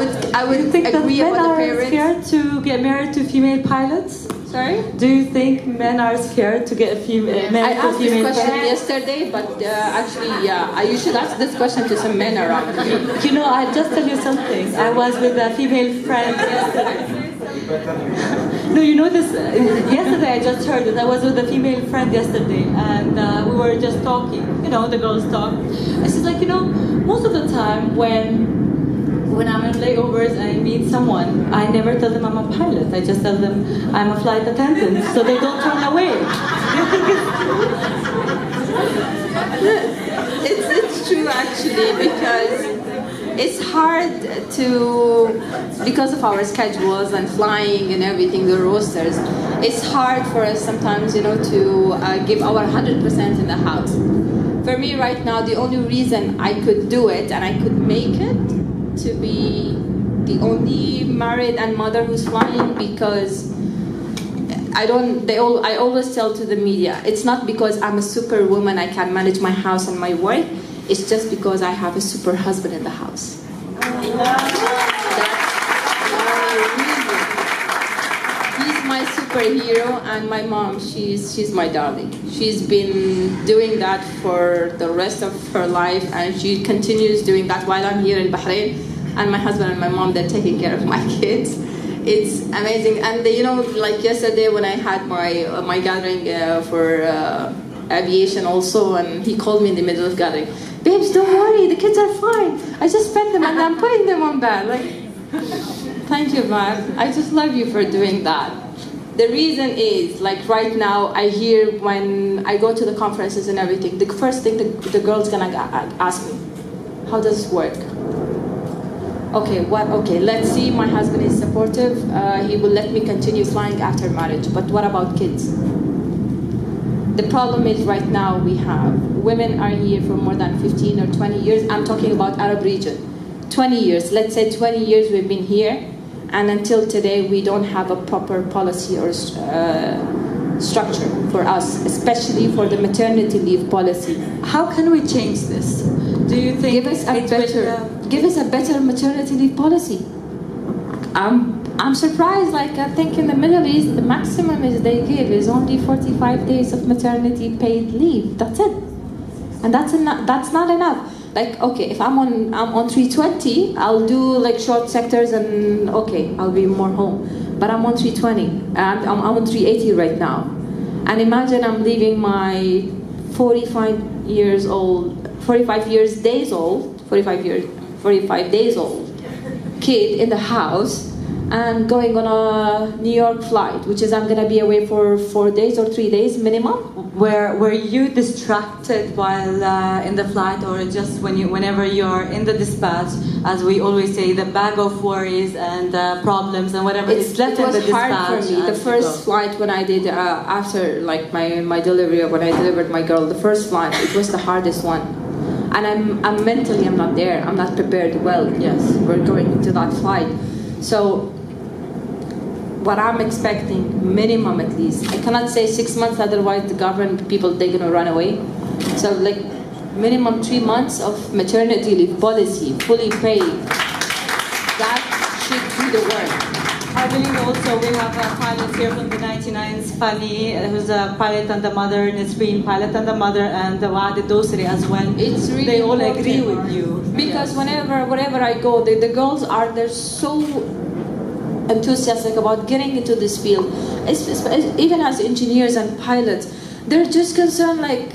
would think agree that with the men are parents. scared to get married to female pilots. Sorry? Do you think men are scared to get a female? I asked this question yesterday, but actually, yeah, you should ask this question to some men around me. You know, I just tell you something. I was with a female friend yesterday. No, you know this. Yesterday, I just heard it. I was with a female friend yesterday, and we were just talking. You know, the girls talk. And she's like, you know, most of the time when I'm in layovers and I meet someone, I never tell them I'm a pilot. I just tell them I'm a flight attendant, so they don't turn away. It's true actually, because it's hard to, because of our schedules and flying and everything, the rosters, it's hard for us sometimes, you know, to give our 100% in the house. For me right now, the only reason I could do it and I could make it to be the only married and mother who's flying, because I always tell to the media, it's not because I'm a superwoman, I can manage my house and my work, it's just because I have a super husband in the house. That's he's my superhero, and my mom, she's my darling. She's been doing that for the rest of her life, and she continues doing that while I'm here in Bahrain, and my husband and my mom, they're taking care of my kids. It's amazing. And you know, like yesterday when I had my gathering for aviation also, and he called me in the middle of gathering, babes, don't worry, the kids are fine. I just fed them and I'm putting them on bed. Like, thank you, man. I just love you for doing that. The reason is, like right now, I hear when I go to the conferences and everything, the first thing the girl's gonna ask me, how does it work? Okay, let's see, my husband is supportive, he will let me continue flying after marriage, but what about kids? The problem is right now women are here for more than 15 or 20 years, I'm talking about Arab region. 20 years, let's say 20 years we've been here, and until today we don't have a proper policy or structure for us, especially for the maternity leave policy. How can we change this? Do you think give us a better maternity leave policy? I'm surprised. Like I think in the Middle East, the maximum is they give is only 45 days of maternity paid leave. That's it, and that's not enough. Like okay, if I'm on 320, I'll do like short sectors and okay, I'll be more home. But I'm on 320, and I'm on 380 right now. And imagine I'm leaving my 45 days old kid in the house and going on a New York flight, which is I'm gonna be away for 4 days or 3 days minimum. Were you distracted while in the flight, or just whenever you're in the dispatch, as we always say, the bag of worries and problems and whatever is left in the dispatch? It was hard for me. The first flight when I did after like my delivery, when I delivered my girl, the first flight, it was the hardest one. And I'm mentally not there. I'm not prepared well. Yes, we're going into that flight. So what I'm expecting, minimum at least, I cannot say 6 months, otherwise the government people, they're gonna run away. So like minimum 3 months of maternity leave policy, fully paid. That should do the work. I believe also we have a pilot here from the 99s, Fani, who's a pilot and the mother, Nisreen, pilot and the mother, and Waad Dosri as well. It's really they all agree with you. Because wherever I go, the girls they're so enthusiastic about getting into this field. Even as engineers and pilots, they're just concerned like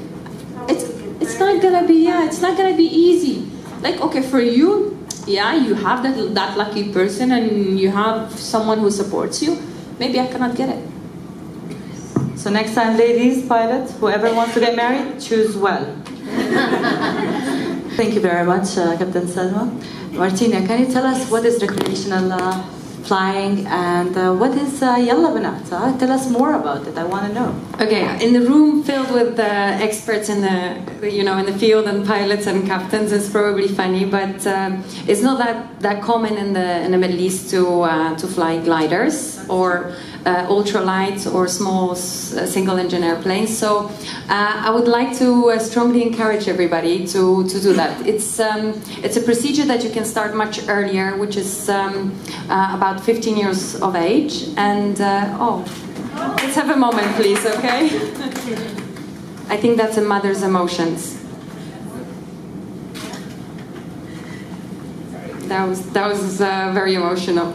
it's not gonna be easy. Like okay, for you, yeah, you have that lucky person and you have someone who supports you. Maybe I cannot get it. So next time, ladies, pilots, whoever wants to get married, choose well. Thank you very much, Captain Salma. Martina, can you tell us what is recreational flying and what is Yalla Banat? Tell us more about it. I want to know. Okay, in the room filled with experts in the in the field and pilots and captains, it's probably funny, but it's not that common in the Middle East to fly gliders or ultralights or small single-engine airplanes. So I would like to strongly encourage everybody to do that. It's a procedure that you can start much earlier, which is about 15 years of age. And Let's have a moment, please, okay? I think that's a mother's emotions. That was very emotional.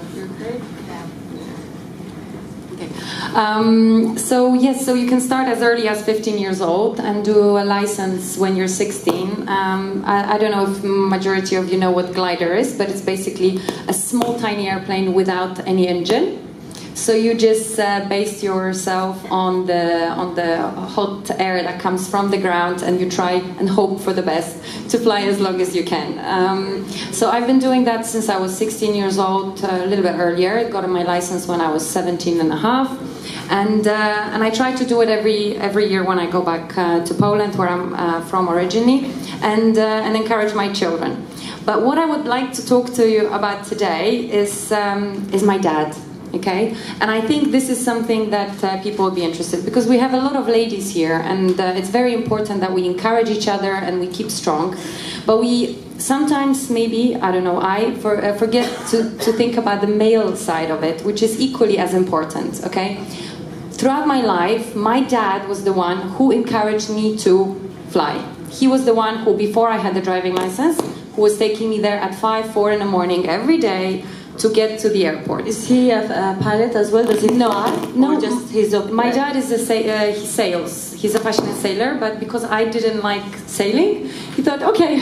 So yes, so you can start as early as 15 years old and do a license when you're 16. I don't know if majority of you know what glider is, but it's basically a small tiny airplane without any engine. So you just base yourself on the hot air that comes from the ground, and you try and hope for the best to fly as long as you can. So I've been doing that since I was 16 years old, a little bit earlier. Got my license when I was 17 and a half. And I try to do it every year when I go back to Poland, where I'm from originally, and encourage my children. But what I would like to talk to you about today is my dad. Okay, and I think this is something that people will be interested, because we have a lot of ladies here, and it's very important that we encourage each other and we keep strong. But we sometimes, maybe, I don't know, forget to think about the male side of it, which is equally as important. Okay, throughout my life, my dad was the one who encouraged me to fly. He was the one who, before I had the driving license, who was taking me there at 4 in the morning every day to get to the airport. Is he a pilot as well? Does he fly? No, or just he's a... My dad is he sails. He's a passionate sailor, but because I didn't like sailing, he thought, okay,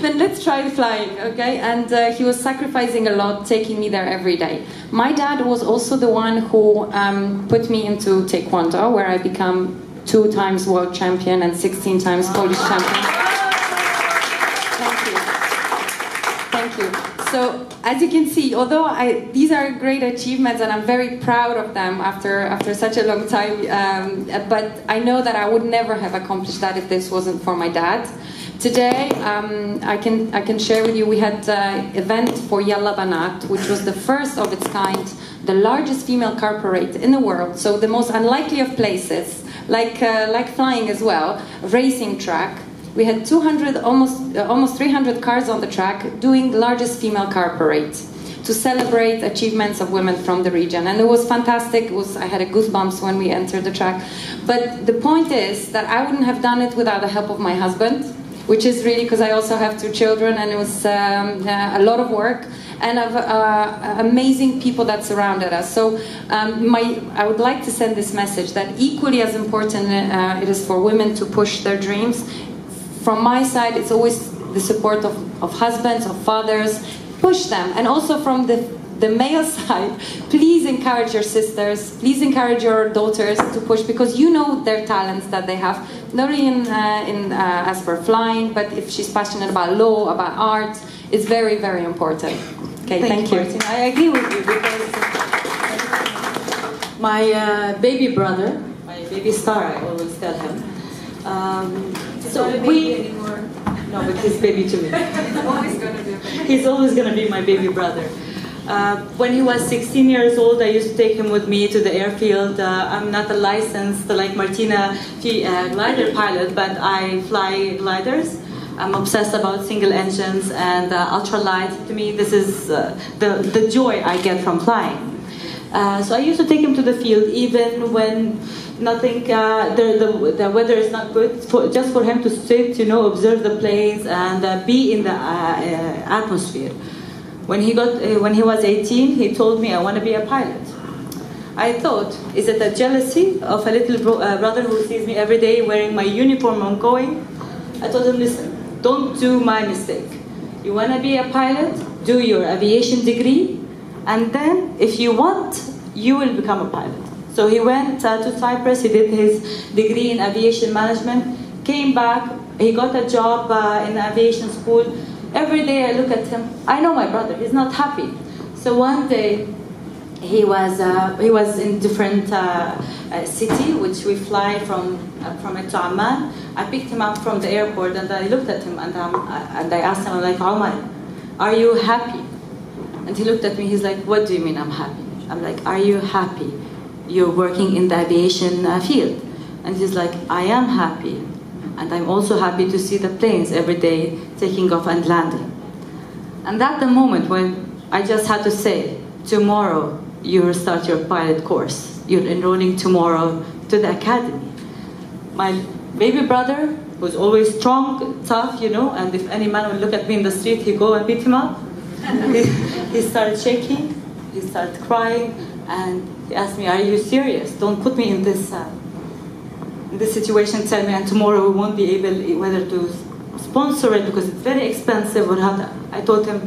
then let's try flying, okay? And he was sacrificing a lot, taking me there every day. My dad was also the one who put me into Taekwondo, where I become 2 times world champion and 16 times Polish champion. Thank you. Thank you. So, as you can see, although these are great achievements and I'm very proud of them after such a long time, but I know that I would never have accomplished that if this wasn't for my dad. Today, I can share with you, we had an event for Yalla Banat, which was the first of its kind, the largest female car parade in the world, so the most unlikely of places, like flying as well, racing track. We had 200, almost 300 cars on the track doing the largest female car parade to celebrate achievements of women from the region. And it was fantastic. I had a goosebumps when we entered the track. But the point is that I wouldn't have done it without the help of my husband, which is really because I also have 2 children, and it was a lot of work, and of amazing people that surrounded us. So I would like to send this message that equally as important it is for women to push their dreams. From my side, it's always the support of husbands, of fathers. Push them. And also from the male side, please encourage your sisters, please encourage your daughters to push, because you know their talents that they have, not only as for flying, but if she's passionate about law, about art, it's very, very important. Okay, thank you. Martin. I agree with you, because my baby brother, my baby star, I always tell him, no, but he's baby to me. He's always going to be my baby brother. When he was 16 years old, I used to take him with me to the airfield. I'm not a licensed, like Martina, glider pilot, but I fly gliders. I'm obsessed about single engines and ultralight. To me, this is the joy I get from flying. So I used to take him to the field even when nothing, the weather is not good, just for him to sit, observe the planes and be in the atmosphere. When he was 18, he told me, I want to be a pilot. I thought, is it a jealousy of a little brother who sees me every day wearing my uniform and going? I told him, listen, don't do my mistake. You want to be a pilot? Do your aviation degree, and then if you want, you will become a pilot. So he went to Cyprus, he did his degree in aviation management, came back, he got a job in aviation school. Every day I look at him, I know my brother, he's not happy. So one day, he was in different city, which we fly from it to Amman. I picked him up from the airport and I looked at him and I asked him, I'm like, Omar, are you happy? And he looked at me, he's like, what do you mean I'm happy? I'm like, are you happy? You're working in the aviation field. And he's like, I am happy. And I'm also happy to see the planes every day taking off and landing. And that's the moment when I just had to say, tomorrow you will start your pilot course. you're enrolling tomorrow to the academy. My baby brother, who's always strong, tough, and if any man would look at me in the street, he'd go and beat him up. He started shaking, he started crying, and he asked me, "Are you serious? Don't put me in this situation. Tell me, and tomorrow we won't be able whether to sponsor it because it's very expensive or how." I told him,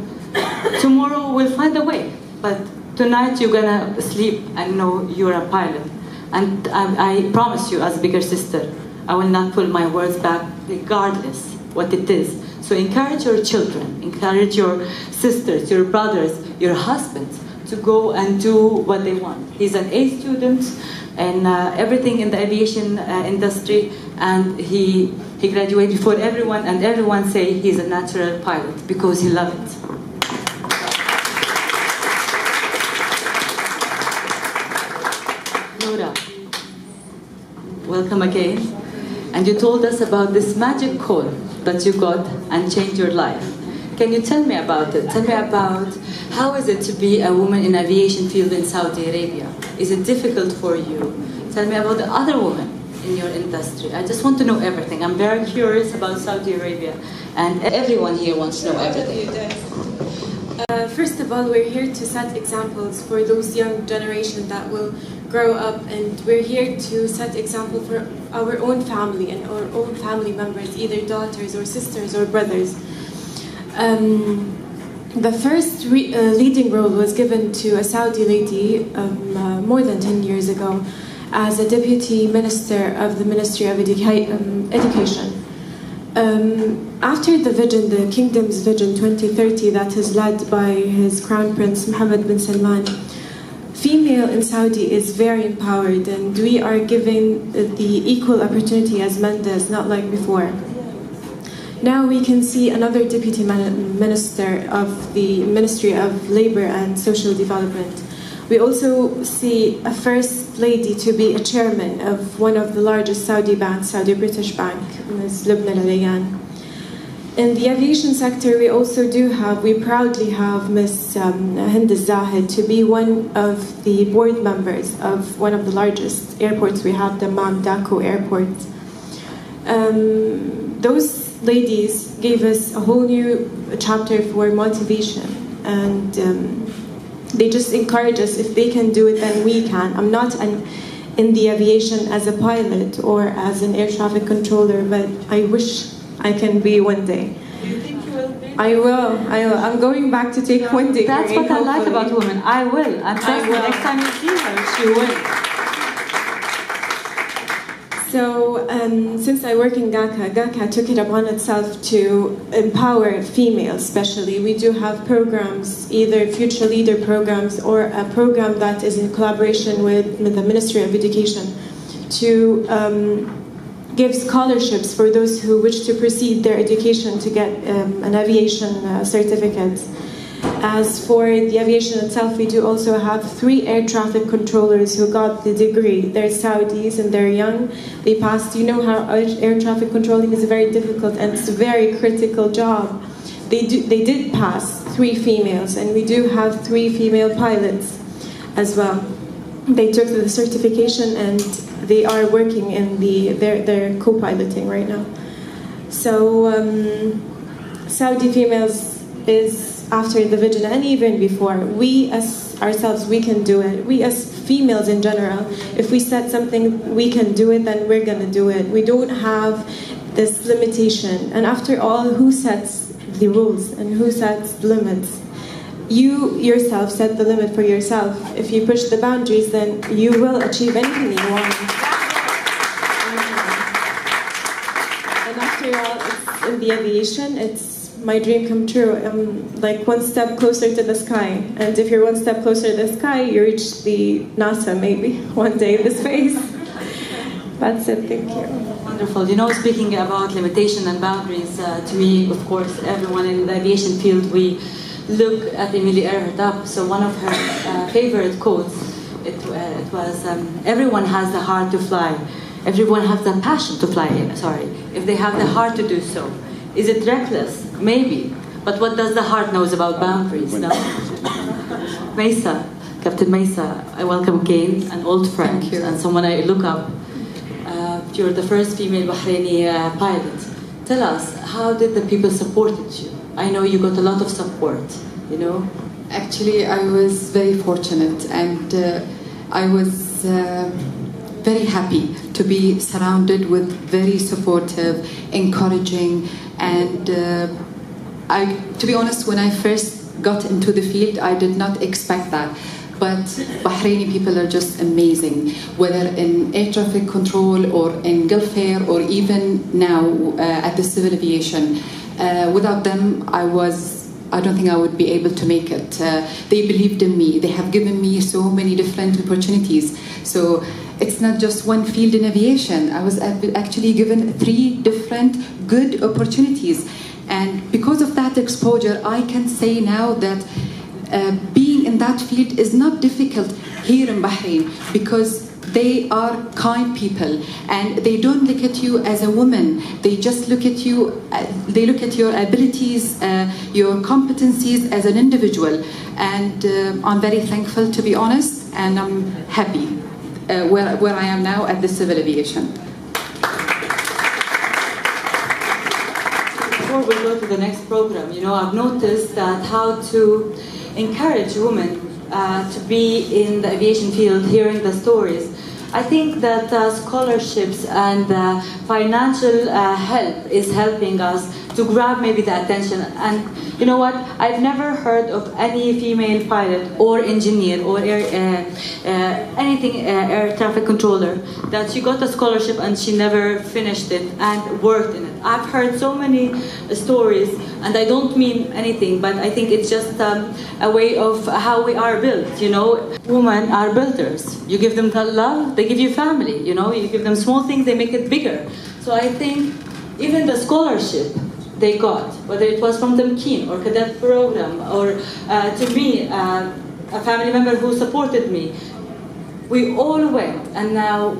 "Tomorrow we'll find a way, but tonight you're gonna sleep and know you're a pilot. And I promise you, as a bigger sister, I will not pull my words back, regardless what it is." So encourage your children, encourage your sisters, your brothers, your husbands to go and do what they want. He's an A student and everything in the aviation industry, and he graduated before everyone, and everyone say he's a natural pilot because he loved it. Nora, welcome again. And you told us about this magic call that you got and changed your life. Can you tell me about it? Tell me about how is it to be a woman in aviation field in Saudi Arabia? Is it difficult for you? Tell me about the other women in your industry. I just want to know everything. I'm very curious about Saudi Arabia, and everyone here wants to know everything. First of all, we're here to set examples for those young generation that will grow up, and we're here to set example for our own family and our own family members, either daughters or sisters or brothers. The first leading role was given to a Saudi lady more than 10 years ago as a deputy minister of the Ministry of Education. After the vision, the Kingdom's Vision 2030 that is led by His Crown Prince Mohammed bin Salman, female in Saudi is very empowered, and we are given the equal opportunity as men does, not like before. Now we can see another deputy minister of the Ministry of Labor and Social Development. We also see a first lady to be a chairman of one of the largest Saudi banks, Saudi British Bank, Ms. Lubna Al-Ayyan. In the aviation sector, we proudly have Ms. Hind Al-Zahid to be one of the board members of one of the largest airports. We have the Mamdako Airport. Those ladies gave us a whole new chapter for motivation, and they just encourage us, if they can do it, then we can. I'm not in the aviation as a pilot or as an air traffic controller, but I wish I can be one day. Do you think you will be? I will. I'm going back to take one day. That's what I like about women. I will. And trust me, next time you see her, she will. So, since I work in GACA took it upon itself to empower females, especially. We do have programs, either future leader programs or a program that is in collaboration with the Ministry of Education to give scholarships for those who wish to proceed their education to get an aviation certificate. As for the aviation itself, we do also have 3 air traffic controllers who got the degree. They're Saudis and they're young. They passed. You know how air traffic controlling is very difficult and it's a very critical job. They did pass, 3 females, and we do have 3 female pilots as well. They took the certification and they are working in they're co-piloting right now. So Saudi females is after the vision, and even before, we as ourselves, we can do it. We as females in general, if we set something, we can do it, then we're gonna do it. We don't have this limitation. And after all, who sets the rules and who sets the limits? You yourself set the limit for yourself. If you push the boundaries, then you will achieve anything you want. And after all, it's in the aviation, it's my dream come true. I'm like one step closer to the sky. And if you're one step closer to the sky, you reach the NASA maybe one day in the space. That's it, thank you. Wonderful. You know, speaking about limitation and boundaries, to me, of course, everyone in the aviation field, we look at Amelia Earhart. So one of her favorite quotes, it was, everyone has the heart to fly. Everyone has the passion to fly, if they have the heart to do so. Is it reckless? Maybe. But what does the heart knows about boundaries? No? Mesa, Captain Mesa, I welcome again, an old friend and someone I look up. You're the first female Bahraini pilot. Tell us, how did the people supported you? I know you got a lot of support, you know? Actually, I was very fortunate, and I was very happy to be surrounded with very supportive, encouraging, and to be honest, when I first got into the field, I did not expect that. But Bahraini people are just amazing, whether in air traffic control or in Gulf Air or even now at the civil aviation. Without them, I don't think I would be able to make it. They believed in me. They have given me so many different opportunities. So it's not just one field in aviation. I was actually given 3 different good opportunities. And because of that exposure, I can say now that being in that field is not difficult here in Bahrain, because they are kind people and they don't look at you as a woman. They just look at you, they look at your abilities, your competencies as an individual. And I'm very thankful, to be honest, and I'm happy where I am now at the civil aviation. Before we go to the next program, you know, I've noticed that how to encourage women to be in the aviation field, hearing the stories. I think that scholarships and financial help is helping us to grab maybe the attention. And you know what? I've never heard of any female pilot or engineer or anything air traffic controller that she got a scholarship and she never finished it and worked in it. I've heard so many stories, and I don't mean anything, but I think it's just a way of how we are built. You know, women are builders. You give them the love, they give you family. You know, you give them small things, they make it bigger. So I think even the scholarship they got, whether it was from the Mkeen or cadet program, or to me, a family member who supported me, we all went, and now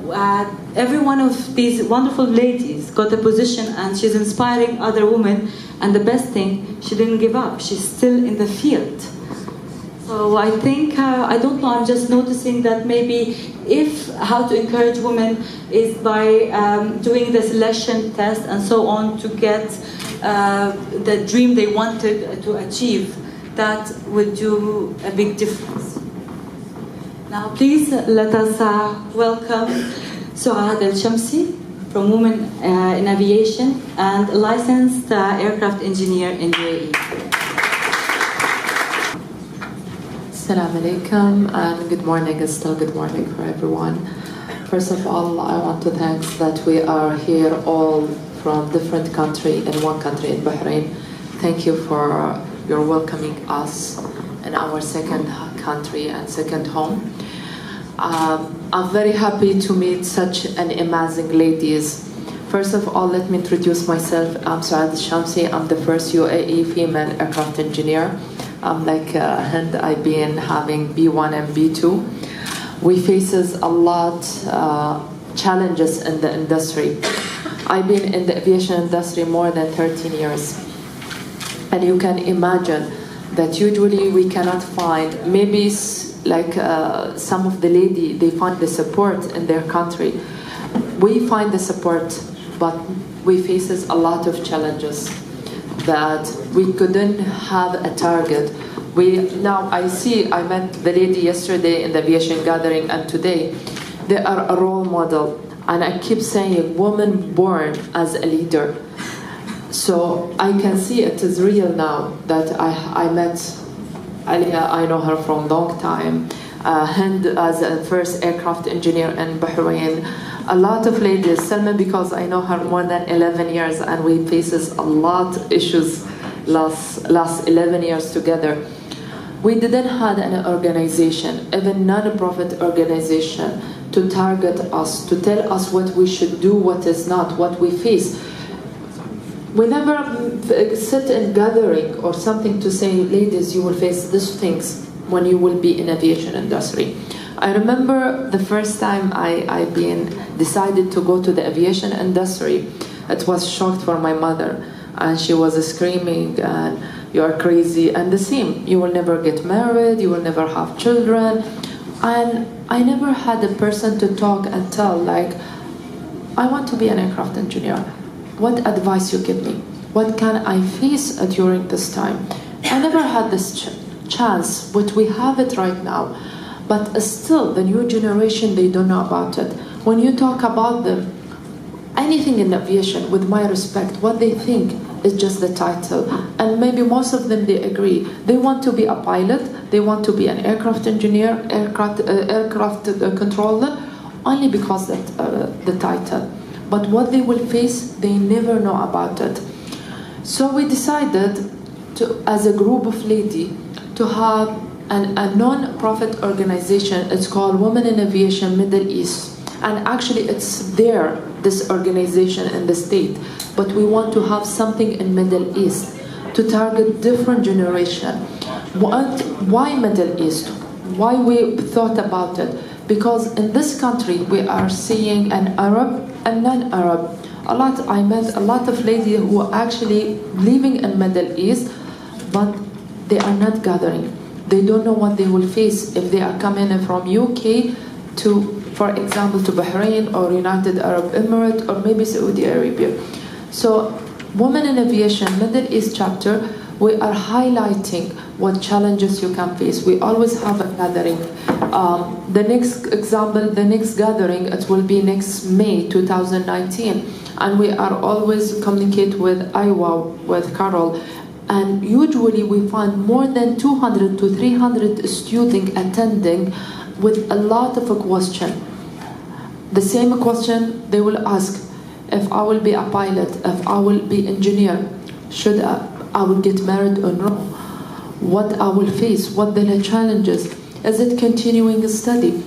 every one of these wonderful ladies got a position, and she's inspiring other women. And the best thing, she didn't give up. She's still in the field. So I think, I don't know, I'm just noticing that maybe how to encourage women is by doing the selection test and so on to get the dream they wanted to achieve. That would do a big difference. Now please let us welcome Suad Al-Shamsi from Women in Aviation and a licensed aircraft engineer in UAE. Assalamu alaikum and good morning. It's still good morning for everyone. First of all, I want to thank that we are here all from different countries in one country in Bahrain. Thank you for your welcoming us in our second country and second home. I'm very happy to meet such an amazing ladies. First of all, let me introduce myself. I'm Suad Al-Shamsi. I'm the first UAE female aircraft engineer. I'm like Hind, I've been having B1 and B2. We faces a lot challenges in the industry. I've been in the aviation industry more than 13 years. And you can imagine that usually we cannot find, maybe like some of the ladies, they find the support in their country. We find the support, but we faces a lot of challenges that we couldn't have a target. I met the lady yesterday in the aviation gathering, and today they are a role model. And I keep saying, woman born as a leader. So I can see it is real now that I met Alia, I know her from a long time. Hind as a first aircraft engineer in Bahrain. A lot of ladies, Salman, because I know her more than 11 years and we faces a lot of issues last 11 years together. We didn't have an organization, even non-profit organization, to target us, to tell us what we should do, what is not, what we face. We never sit in gathering or something to say, ladies, you will face these things when you will be in aviation industry. I remember the first time I decided to go to the aviation industry. It was shocked for my mother, and she was screaming, and you are crazy, and the same, you will never get married, you will never have children. And I never had a person to talk and tell, like, I want to be an aircraft engineer. What advice you give me? What can I face during this time? I never had this chance, but we have it right now. But still, the new generation, they don't know about it. When you talk about them, anything in aviation, with my respect, what they think is just the title. And maybe most of them, they agree. They want to be a pilot, they want to be an aircraft engineer, aircraft controller, only because that the title. But what they will face, they never know about it. So we decided to, as a group of ladies, to have a non-profit organization. It's called Women in Aviation Middle East. And actually it's there, this organization in the state. But we want to have something in Middle East to target different generation. Why Middle East? Why we thought about it? Because in this country we are seeing an Arab and non-Arab. I met a lot of ladies who are actually living in Middle East, but they are not gathering. They don't know what they will face if they are coming from UK to, for example, to Bahrain or United Arab Emirates or maybe Saudi Arabia. So Women in Aviation Middle East chapter, we are highlighting what challenges you can face. We always have a gathering. The next example, the next gathering, it will be next May 2019. And we are always communicate with Iowa, with Carol. And usually we find more than 200 to 300 students attending with a lot of a question. The same question they will ask, if I will be a pilot, if I will be engineer, should I will get married or no? What I will face, what the challenges, is it continuing study?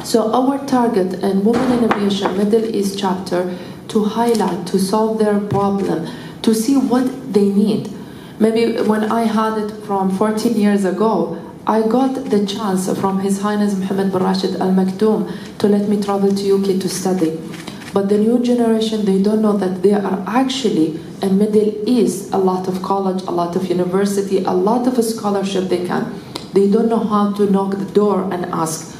So our target in Women in Aviation Middle East chapter to highlight, to solve their problem, to see what they need. Maybe when I had it from 14 years ago, I got the chance from His Highness Mohammed bin Rashid Al Maktoum to let me travel to UK to study. But the new generation, they don't know that there are actually in Middle East a lot of college, a lot of university, a lot of scholarship they can. They don't know how to knock the door and ask.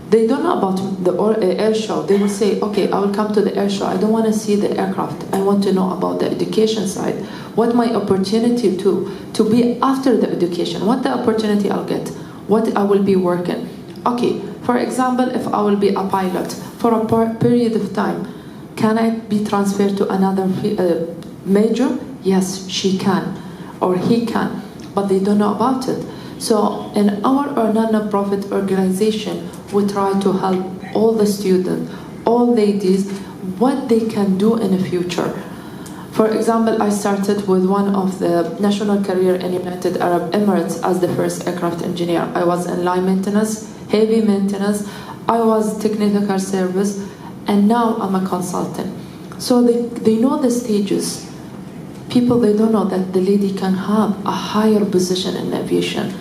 They don't know about the air show. They will say, okay, I will come to the air show. I don't want to see the aircraft. I want to know about the education side. What my opportunity to be after the education. What the opportunity I'll get. What I will be working. Okay, for example, if I will be a pilot for a period of time, can I be transferred to another major? Yes, she can, or he can, but they don't know about it. So in our non-profit organization, we try to help all the students, all ladies, what they can do in the future. For example, I started with one of the national career in United Arab Emirates as the first aircraft engineer. I was in line maintenance, heavy maintenance, I was technical service, and now I'm a consultant. So they know the stages. People, they don't know that the lady can have a higher position in aviation.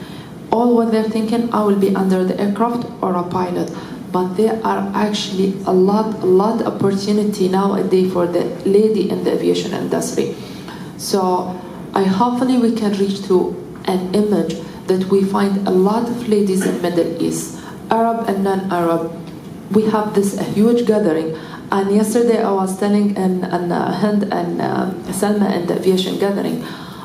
All what they're thinking, I will be under the aircraft or a pilot. But there are actually a lot opportunity nowadays for the lady in the aviation industry. So hopefully we can reach to an image that we find a lot of ladies in Middle East, Arab and non-Arab. We have this a huge gathering. And yesterday I was telling Hind and Salma in the aviation gathering,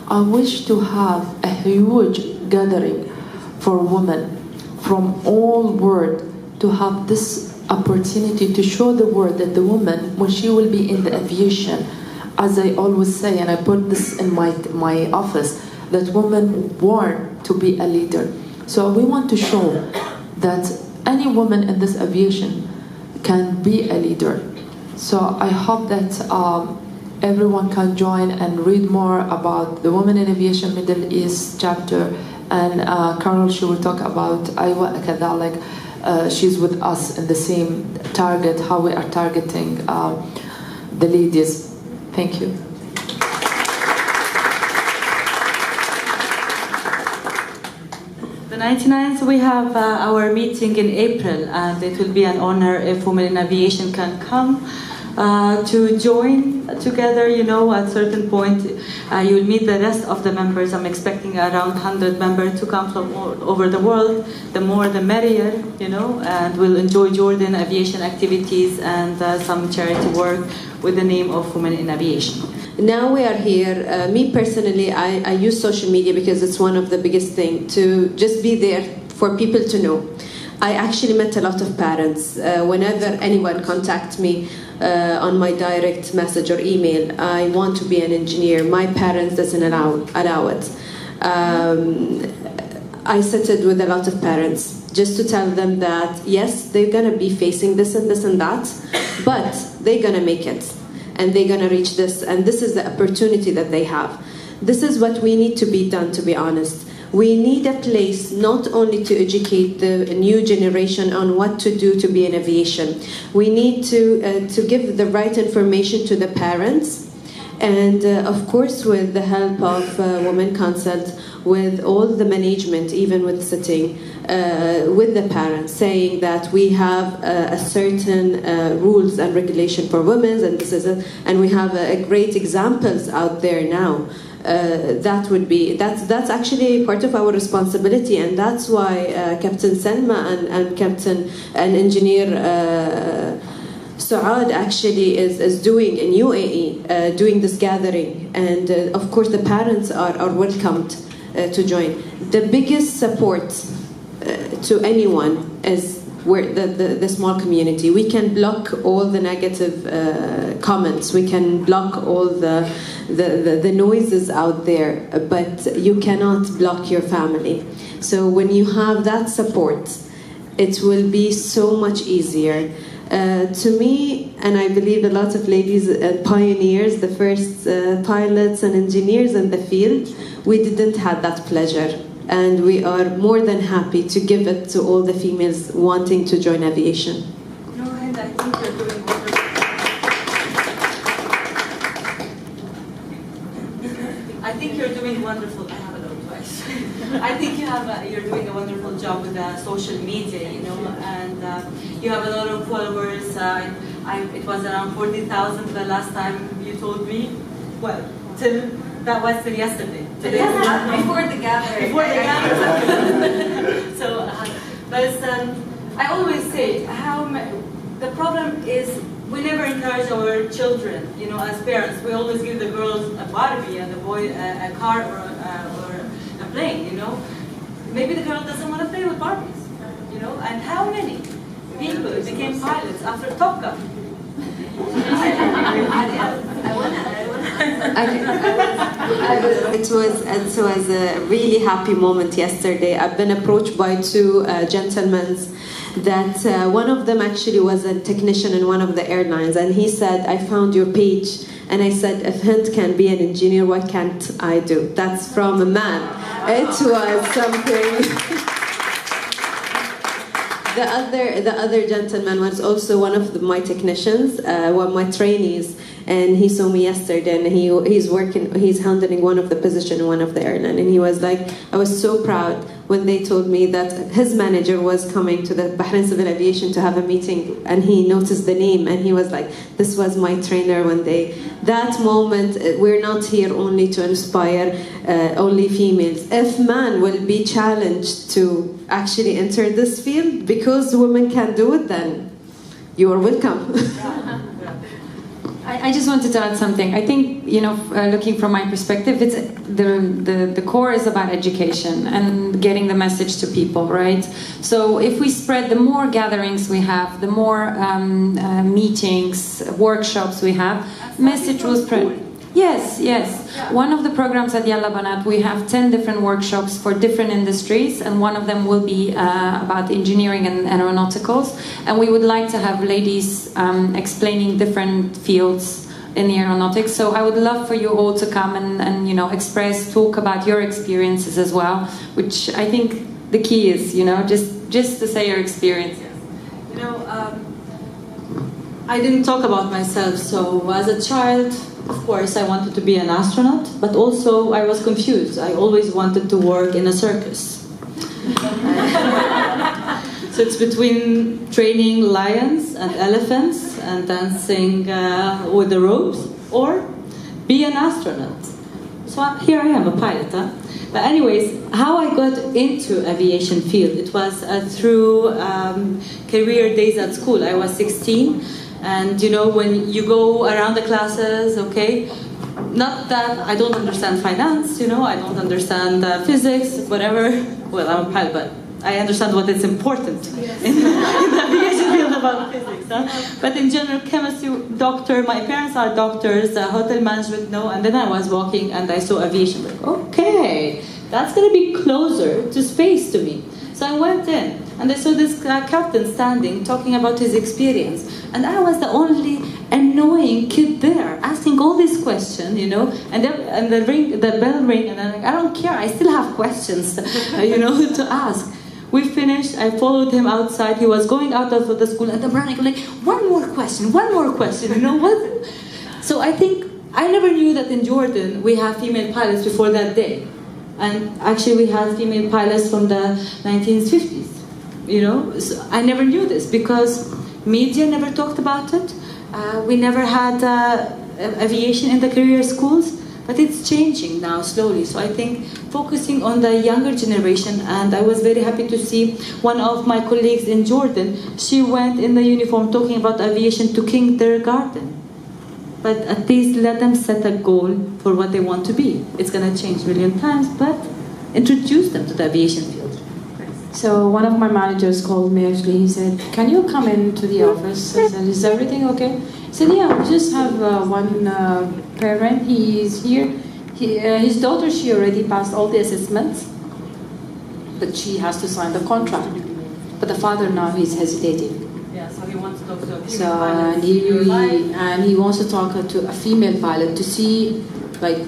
I wish to have a huge gathering for women from all world to have this opportunity to show the world that the woman, when she will be in the aviation, as I always say, and I put this in my office, that women born to be a leader. So we want to show that any woman in this aviation can be a leader. So I hope that everyone can join and read more about the Women in Aviation Middle East chapter. And Carol, she will talk about Iowa Kadalik. She's with us in the same target, how we are targeting the ladies. Thank you. The 99th, we have our meeting in April, and it will be an honor if Women in Aviation can come. to join together. You know, at a certain point, you'll meet the rest of the members. I'm expecting around 100 members to come from all over the world. The more the merrier, you know, and we'll enjoy Jordan aviation activities and some charity work with the name of Women in Aviation. Now we are here. Me personally, I use social media because it's one of the biggest things to just be there for people to know. I actually met a lot of parents. Whenever anyone contacts me on my direct message or email, I want to be an engineer. My parents doesn't allow it. I sat with a lot of parents just to tell them that yes, they're gonna be facing this and this and that, but they're gonna make it. And they're going to reach this, and this is the opportunity that they have. This is what we need to be done, to be honest. We need a place not only to educate the new generation on what to do to be in aviation. We need to give the right information to the parents, and of course with the help of Women Consult, with all the management, even with sitting with the parents, saying that we have a certain rules and regulation for women, and this is and we have great examples out there now. That's actually part of our responsibility, and that's why Captain Selma and Captain and Engineer Saad actually is doing in UAE, doing this gathering, and of course the parents are welcomed to join. The biggest support to anyone is where the small community. We can block all the negative comments. We can block all the noises out there, but you cannot block your family. So when you have that support, it will be so much easier. To me, and I believe a lot of ladies and pioneers, the first pilots and engineers in the field, we didn't have that pleasure. And we are more than happy to give it to all the females wanting to join aviation. No, and I think you're doing wonderful. I think you're doing wonderful. I have a little twice. I think you're doing a wonderful job with social media, you know, and you have a lot of followers. It was around 40,000 the last time you told me. Well, that was till yesterday. Today before the gathering. Before the gathering. So, but I always say the problem is we never encourage our children. You know, as parents, we always give the girls a Barbie and the boy a car or a plane. You know, maybe the girl doesn't want to play with Barbies. You know, and how many people became pilots after Top Gun? It was a really happy moment yesterday. I've been approached by two gentlemen that one of them actually was a technician in one of the airlines, and he said, I found your page, and I said, if Hind can be an engineer, what can't I do? That's from a man. It was something. The other gentleman was also one of my technicians, one of my trainees, and he saw me yesterday, and he's handling one of the position in one of the airline, and he was like, I was so proud when they told me that his manager was coming to the Bahrain Civil Aviation to have a meeting, and he noticed the name, and he was like, this was my trainer one day. That moment, we're not here only to inspire only females. If man will be challenged to actually enter this field because women can do it, then you are welcome. I just wanted to add something. I think, you know, looking from my perspective, it's the core is about education and getting the message to people, right? So if we spread, the more gatherings we have, the more meetings, workshops we have, message will spread. Yes, yes. One of the programs at Yalla Banat, we have 10 different workshops for different industries, and one of them will be about engineering and aeronauticals. And we would like to have ladies explaining different fields in the aeronautics. So I would love for you all to come and you know, talk about your experiences as well, which I think the key is, you know, just to say your experiences. You know, I didn't talk about myself. So as a child, of course, I wanted to be an astronaut, but also I was confused. I always wanted to work in a circus. So it's between training lions and elephants and dancing with the ropes, or be an astronaut. So here I am, a pilot. Huh? But anyways, how I got into aviation field, it was through career days at school. I was 16, and you know, when you go around the classes, okay, not that I don't understand finance, you know, I don't understand physics, whatever. Well, I'm a pilot, but I understand what is important in the aviation field about physics. Huh? But in general, chemistry, doctor, my parents are doctors, hotel management, no. And then I was walking and I saw aviation, like, okay, that's going to be closer to space to me. So I went in and I saw this captain standing, talking about his experience. And I was the only annoying kid there, asking all these questions, you know, and the bell ring, and I'm like, I don't care, I still have questions, you know, to ask. We finished, I followed him outside, he was going out of the school, and I'm running, like, one more question, you know, what? So I think, I never knew that in Jordan we have female pilots before that day. And actually we had female pilots from the 1950s, you know. So I never knew this because media never talked about it. We never had aviation in the career schools, but it's changing now slowly. So I think focusing on the younger generation, and I was very happy to see one of my colleagues in Jordan, she went in the uniform talking about aviation to kindergarten. But at least let them set a goal for what they want to be. It's going to change a million times, but introduce them to the aviation field. So one of my managers called me actually. He said, "Can you come into the office?" I said, "Is everything okay?" He said, "Yeah, we just have one parent. He is here. His daughter, she already passed all the assessments, but she has to sign the contract. But the father now he's hesitating. Yeah, so he wants to talk to a female So pilot. and he wants to talk to a female pilot to see like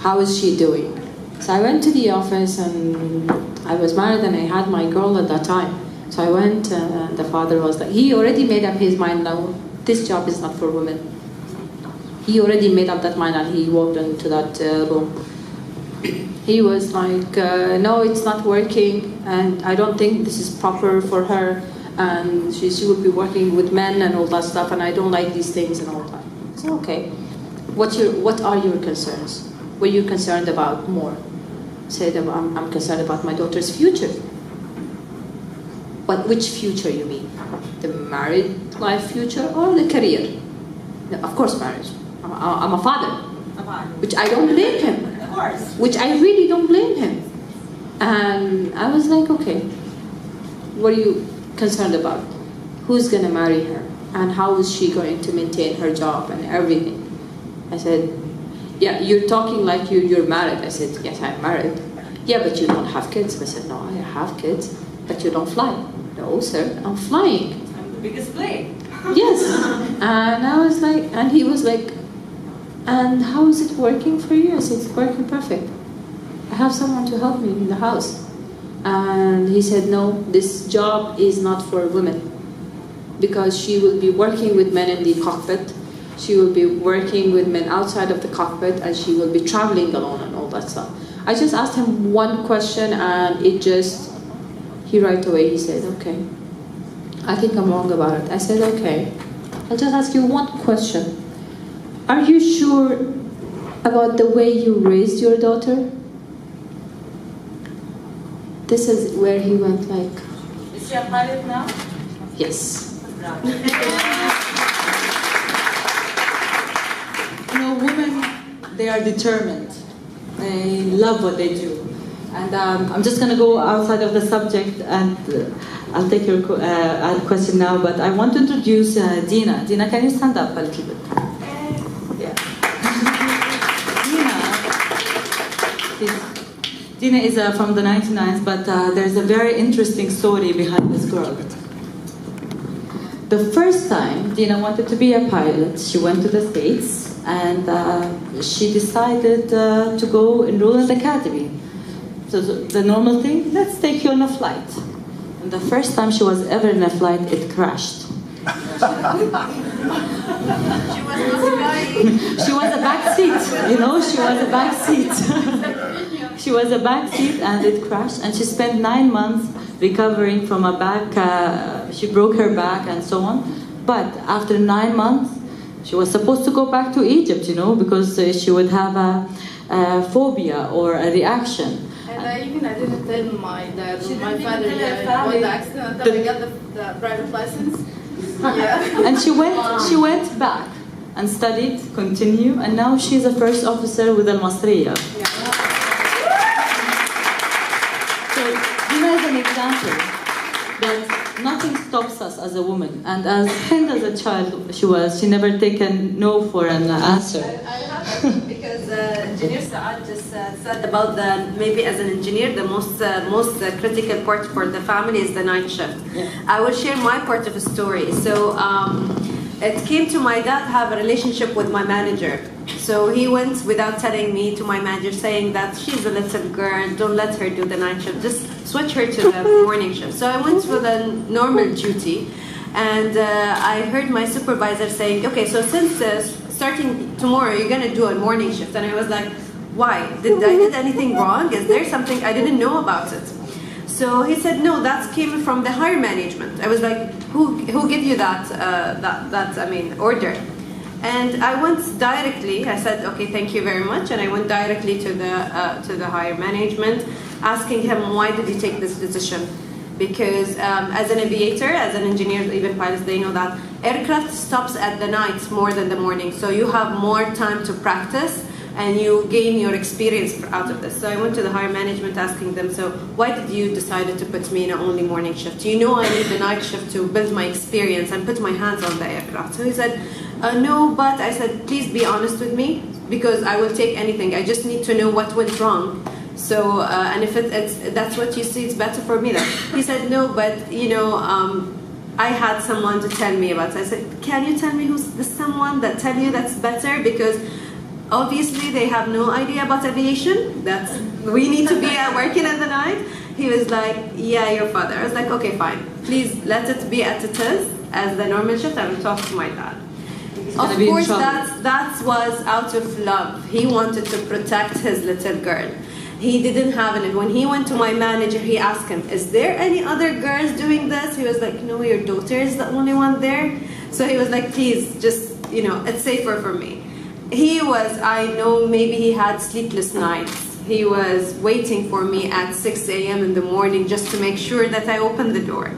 how is she doing." So I went to the office, and I was married and I had my girl at that time. So I went, and the father was like, he already made up his mind now, this job is not for women. He already made up that mind, and he walked into that room. He was like, no, it's not working, and I don't think this is proper for her, and she will be working with men and all that stuff, and I don't like these things and all that. So okay, what are your concerns? What are you concerned about more? Said, I'm concerned about my daughter's future. But which future you mean? The married life future or the career? No, of course marriage. I'm a father, which I don't blame him. Of course. Which I really don't blame him. And I was like, okay, what are you concerned about? Who's going to marry her? And how is she going to maintain her job and everything? I said, yeah, you're talking like you're married. I said, yes, I'm married. Yeah, but you don't have kids. I said, no, I have kids, but you don't fly. No, sir, I'm flying. I'm the biggest plane. Yes. And I was like, and he was like, and how is it working for you? I said, it's working perfect. I have someone to help me in the house. And he said, no, this job is not for women, because she will be working with men in the cockpit. She will be working with men outside of the cockpit, and she will be traveling alone and all that stuff. I just asked him one question, and he right away, he said, okay, I think I'm wrong about it. I said, okay, I'll just ask you one question. Are you sure about the way you raised your daughter? This is where he went like... Is she a pilot now? Yes. You know, women, they are determined. They love what they do. And I'm just going to go outside of the subject, and I'll take your question now, but I want to introduce Dina. Dina, can you stand up a little bit? Yeah. Dina is from the 99s, but there's a very interesting story behind this girl. The first time Dina wanted to be a pilot, she went to the States, and she decided to go enroll in the academy. So the normal thing, let's take you on a flight. And the first time she was ever in a flight, it crashed. She was a back seat, you know, she was a back seat. She was a back seat, and it crashed, and she spent 9 months recovering from a back, she broke her back and so on. But after 9 months, she was supposed to go back to Egypt, you know, because she would have a phobia or a reaction. And I didn't tell my dad or my father about the accident until I got the private license. Yeah. And she went back and studied, continue, and now she's a first officer with Al-Masriya. Yeah. So, you know, as an example, that nothing stops us as a woman. And as Hind as a child, she never taken no for an answer. I have it because Engineer Saad just said about maybe as an engineer, the most critical part for the family is the night shift. Yeah. I will share my part of the story. So it came to my dad have a relationship with my manager. So he went without telling me to my manager saying that she's a little girl, don't let her do the night shift, just switch her to the morning shift. So I went for the normal duty, and I heard my supervisor saying, okay, so since starting tomorrow you're going to do a morning shift. And I was like, why? Did I did anything wrong? Is there something I didn't know about it? So he said, no, that came from the higher management. I was like, who gave you that order? And I went directly. I said, okay, thank you very much. And I went directly to the higher management, asking him, why did he take this decision? Because as an aviator, as an engineer, even pilots, they know that aircraft stops at the night more than the morning. So you have more time to practice and you gain your experience out of this. So I went to the higher management asking them, so why did you decide to put me in an only morning shift? You know I need the night shift to build my experience and put my hands on the aircraft. So he said, no, but I said, please be honest with me because I will take anything. I just need to know what went wrong. So, and if that's what you see, it's better for me then. He said, no, but you know, I had someone to tell me about it. I said, can you tell me who's the someone that tell you that's better? Because obviously they have no idea about aviation. We need to be working at the night. He was like, yeah, your father. I was like, okay, fine. Please let it be as it is, as the normal shift. I will talk to my dad. Of course, that was out of love. He wanted to protect his little girl. He didn't have it. When he went to my manager, he asked him, is there any other girls doing this? He was like, no, your daughter is the only one there. So he was like, please, just, you know, it's safer for me. I know maybe he had sleepless nights. He was waiting for me at 6 a.m. in the morning just to make sure that I opened the door.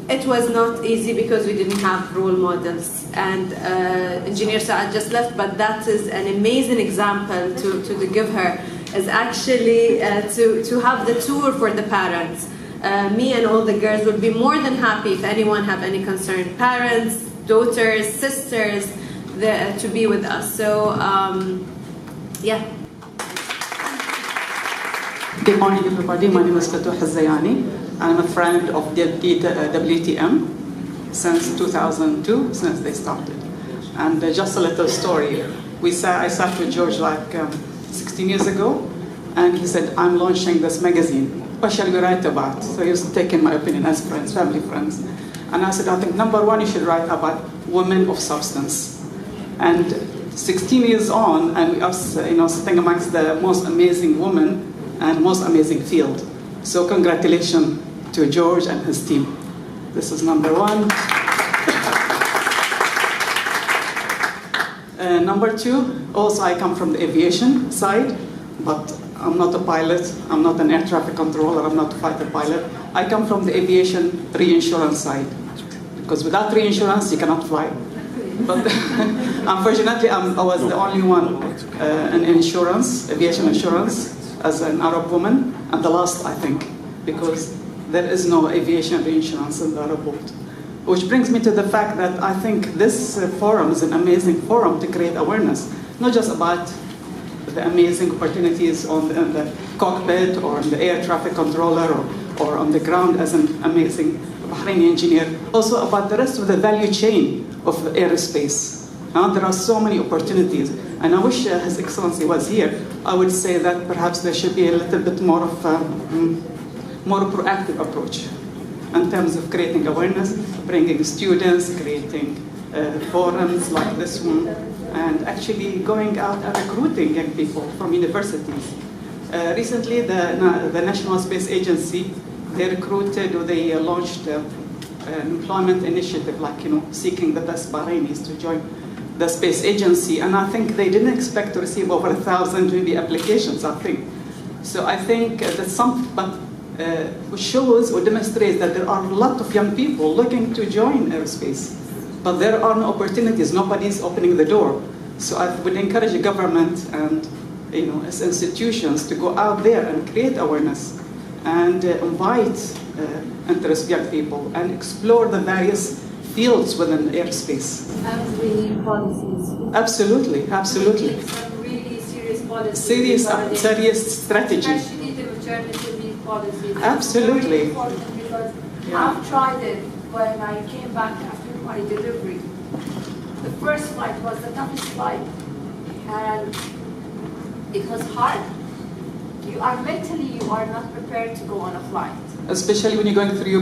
It was not easy because we didn't have role models, and Engineer Saad just left, but that is an amazing example to give her, is actually to have the tour for the parents. Me and all the girls would be more than happy if anyone have any concern, parents, daughters, sisters, to be with us. So, yeah. Good morning, everybody. My name is Fatouh Al-Zayani. I'm a friend of WTM since 2002, since they started. And just a little story. I sat with George like 16 years ago, and he said, I'm launching this magazine. What shall we write about? So he was taking my opinion as friends, family friends. And I said, I think number one, you should write about women of substance. And 16 years on, and we are sitting amongst the most amazing women and most amazing field. So congratulations to George and his team. This is number one. Number two, also I come from the aviation side, but I'm not a pilot, I'm not an air traffic controller, I'm not a fighter pilot. I come from the aviation reinsurance side, because without reinsurance you cannot fly. But unfortunately, I was the only one in insurance, aviation insurance, as an Arab woman, and the last, I think, because there is no aviation reinsurance in the Arab world. Which brings me to the fact that I think this forum is an amazing forum to create awareness, not just about the amazing opportunities in the cockpit or in the air traffic controller or on the ground as an amazing Bahraini engineer, also about the rest of the value chain of aerospace. There are so many opportunities, and I wish His Excellency was here. I would say that perhaps there should be a little bit more of more proactive approach in terms of creating awareness, bringing students, creating forums like this one, and actually going out and recruiting young people from universities. Recently, the National Space Agency they recruited or they launched an employment initiative, like, seeking the best Bahrainis to join the space agency. And I think they didn't expect to receive over 1,000 maybe applications, I think. So I think which shows or demonstrates that there are a lot of young people looking to join aerospace, but there are no opportunities. Nobody's opening the door. So I would encourage the government and as institutions to go out there and create awareness and invite interested young people and explore the various fields within airspace. And we need policies. Absolutely, absolutely. We need some really serious policies. Serious strategy. Especially the maternity leave policies. Absolutely. It's very important because I've tried it when I came back after my delivery. The first flight was the toughest flight, and it was hard. You are not prepared to go on a flight. Especially when you're going through your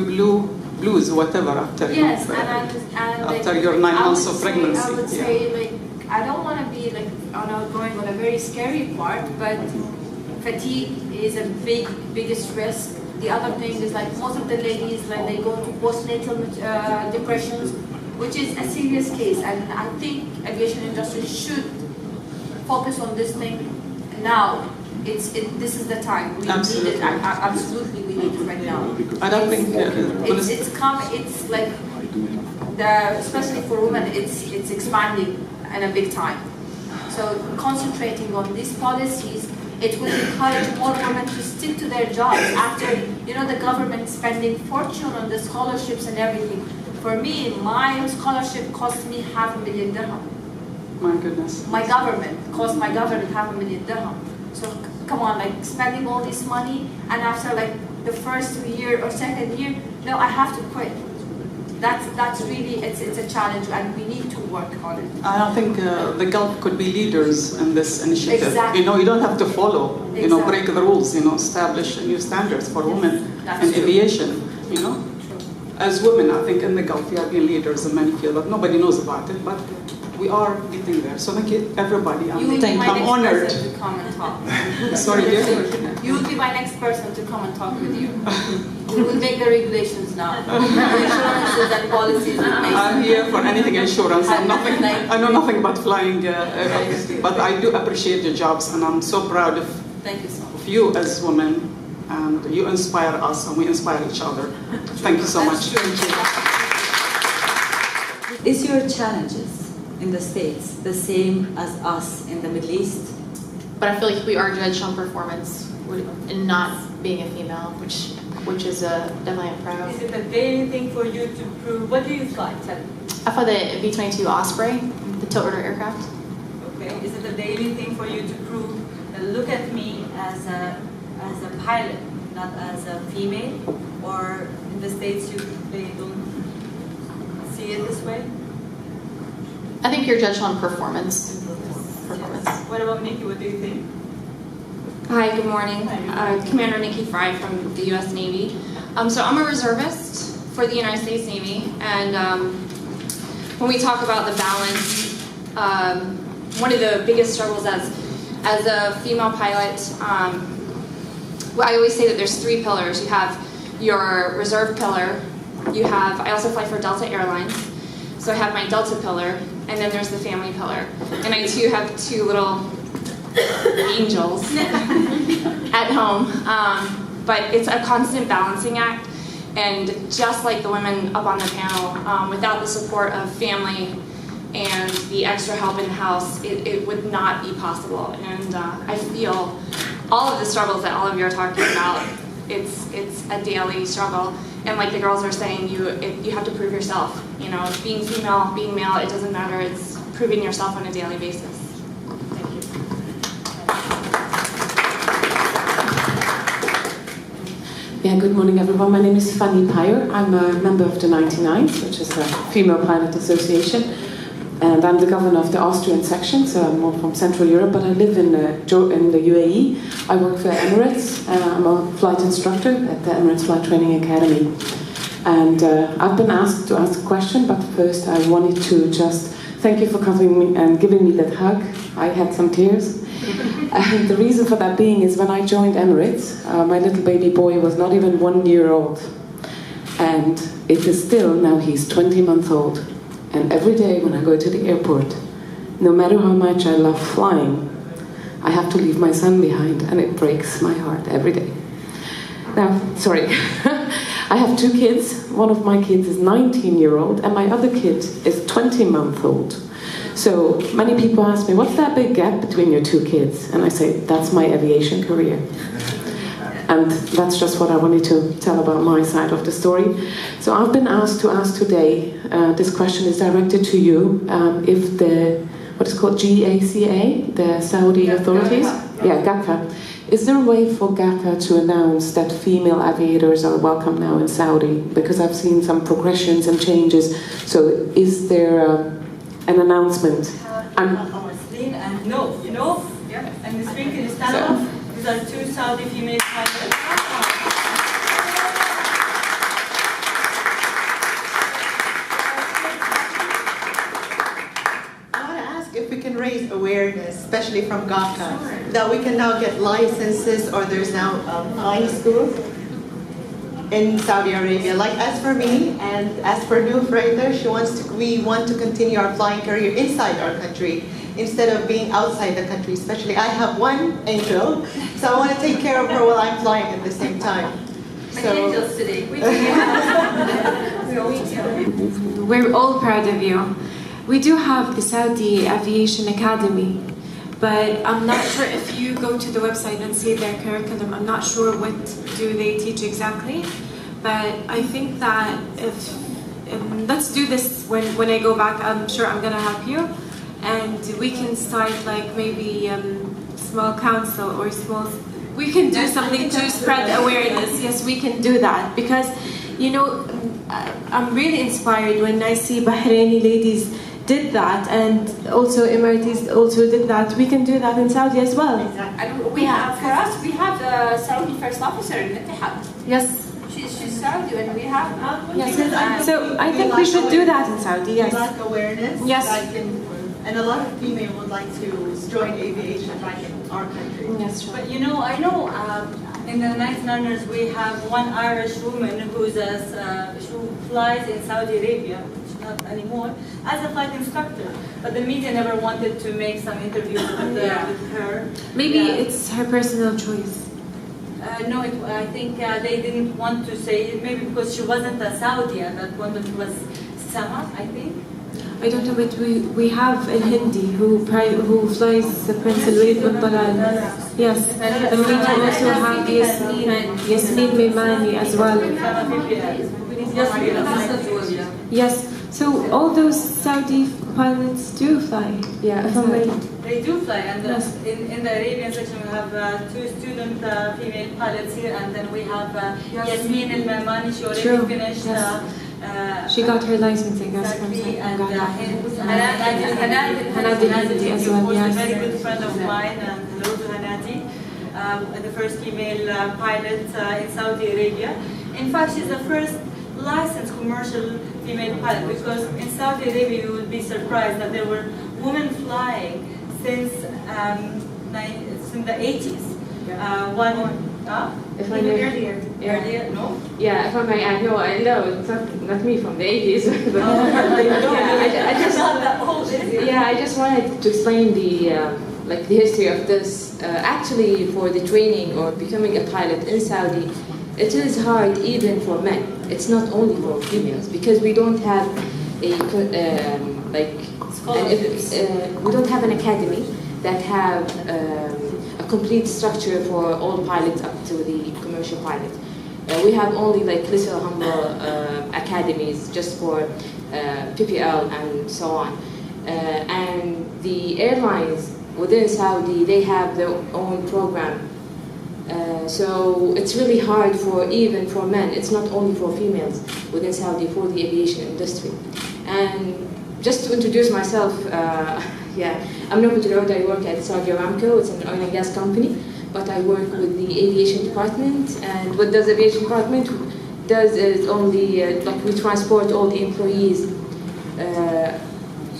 blues or whatever after after your 9 months of pregnancy. I would say, I don't want to be going on a very scary part, but fatigue is a biggest risk. The other thing is most of the ladies when they go to postnatal depressions, which is a serious case, and I think aviation industry should focus on this thing now. This is the time. We need it. Absolutely, we need it right now. I don't think it's like especially for women, it's expanding in a big time. So concentrating on these policies, it will encourage more women to stick to their jobs after the government spending fortune on the scholarships and everything. For me, my scholarship cost me $500,000 dirham. My goodness. My government cost my government $500,000 dirham. So come on, spending all this money, and after the first year or second year, no, I have to quit. That's really it's a challenge, and we need to work on it. I don't think the Gulf could be leaders in this initiative. Exactly. You don't have to follow, Exactly. break the rules, establish new standards for women in aviation, As women, I think in the Gulf, we have been leaders in many fields, but nobody knows about it, but we are getting there. So thank you, everybody. I'm honored. To come and talk. Sorry, dear? You will be my next person to come and talk with you. We will make the regulations now. Insurances and policies. I'm here for anything insurance. I know nothing about flying, but I do appreciate your jobs, and I'm so proud of you as women, and you inspire us, and we inspire each other. Thank you so much. Is your challenges in the States the same as us in the Middle East? But I feel like we are judged on performance and not being a female, which is definitely I'm proud of. Is it a daily thing for you to prove? What do you fly? Tell me. I fly the V-22 Osprey, the tilt rotor aircraft. Okay. Is it a daily thing for you to prove that look at me as a pilot, not as a female? Or in the States they don't see it this way? I think you're judged on performance. What about Nikki? What do you think? Hi, good morning. Commander Nikki Fry from the U.S. Navy. So I'm a reservist for the United States Navy, and when we talk about the balance, one of the biggest struggles as a female pilot, I always say that there's 3 pillars. You have your reserve pillar. I also fly for Delta Airlines, so I have my Delta pillar, and then there's the family pillar. And I too have 2 little angels at home. But it's a constant balancing act. And just like the women up on the panel, without the support of family and the extra help in the house, it would not be possible. And I feel all of the struggles that all of you are talking about, it's a daily struggle. And like the girls are saying, you have to prove yourself. Being female, being male, it doesn't matter. It's proving yourself on a daily basis. Thank you. Yeah, good morning, everyone. My name is Fanny Pyer. I'm a member of the 99th, which is a female pilot association. And I'm the governor of the Austrian section, so I'm more from Central Europe, but I live in the UAE. I work for Emirates. I'm a flight instructor at the Emirates Flight Training Academy. And I've been asked to ask a question, but first I wanted to just thank you for coming and giving me that hug. I had some tears. And the reason for that being is when I joined Emirates, my little baby boy was not even 1 year old. And it is still, now he's 20 months old. And every day when I go to the airport, no matter how much I love flying, I have to leave my son behind, and it breaks my heart every day. Now, sorry, I have 2 kids. One of my kids is 19-year-old, and my other kid is 20-month-old. So many people ask me, what's that big gap between your 2 kids? And I say, that's my aviation career. And that's just what I wanted to tell about my side of the story. So I've been asked to ask today, this question is directed to you, if the, what is called GACA, the Saudi authorities, GACA, is there a way for GACA to announce that female aviators are welcome now in Saudi? Because I've seen some progressions and changes. So is there an announcement? And no, and the screen can stand up. These are 2 Saudi female pilots. If we can raise awareness, especially from GACA, that we can now get licenses, or there's now flying schools in Saudi Arabia. Like as for me and as for Noof right there, we want to continue our flying career inside our country instead of being outside the country. Especially, I have 1 angel, so I want to take care of her while I'm flying at the same time. So, angels today. We're all proud of you. We do have the Saudi Aviation Academy, but I'm not sure if you go to the website and see their curriculum, I'm not sure what do they teach exactly, but I think that if let's do this when I go back, I'm sure I'm gonna help you, and we can start like maybe small council or small, we can do something to spread awareness. Yes, we can do that, because you know, I'm really inspired when I see Bahraini ladies did that, and also Emiratis also did that. We can do that in Saudi as well. Exactly. And we have, for us, we have the Saudi first officer in Etihad. Yes. She's Saudi, and we have. Yes. So I think we should do that in Saudi. Yes. We like awareness. Yes. And a lot of females would like to join aviation right in our country. Yes. Sure. But you know, I know in the Night Runners we have 1 Irish woman who flies in Saudi Arabia. Not anymore, as a flight instructor, but the media never wanted to make some interviews with her. Maybe it's her personal choice. No, I think they didn't want to say it, maybe because she wasn't a Saudi, and that one was Sama, I think. I don't know, but we have a Hindi who flies the Prince Louis bin Talal. Yes, and we also have Yasmin Mimani as well. Yes. So all those Saudi pilots do fly. Yeah, they do fly, and in the Arabian section we have 2 student female pilots here, and then we have Yasmin al-Mamani. She already finished. She got her licensing as well. And Hanadi as well. Yes, Yes. a very good friend of mine, and hello to Hanadi, the first female pilot in Saudi Arabia. In fact, she's the first licensed commercial female pilot, because in Saudi Arabia you will be surprised that there were women flying since the 80s. If I may, earlier, no? Yeah, if I may add, no, I know it's not me from the 80s. But I just wanted to explain the history of this. Actually, for the training or becoming a pilot in Saudi, it is hard even for men. It's not only for females, because we don't have we don't have an academy that have a complete structure for all pilots up to the commercial pilot. We have only little humble academies just for PPL and so on. And the airlines within Saudi, they have their own program. So it's really hard even for men. It's not only for females within Saudi, for the aviation industry. And just to introduce myself, I'm Numerically. I work at Saudi Aramco. It's an oil and gas company, but I work with the aviation department. And what does the aviation department does is only we transport all the employees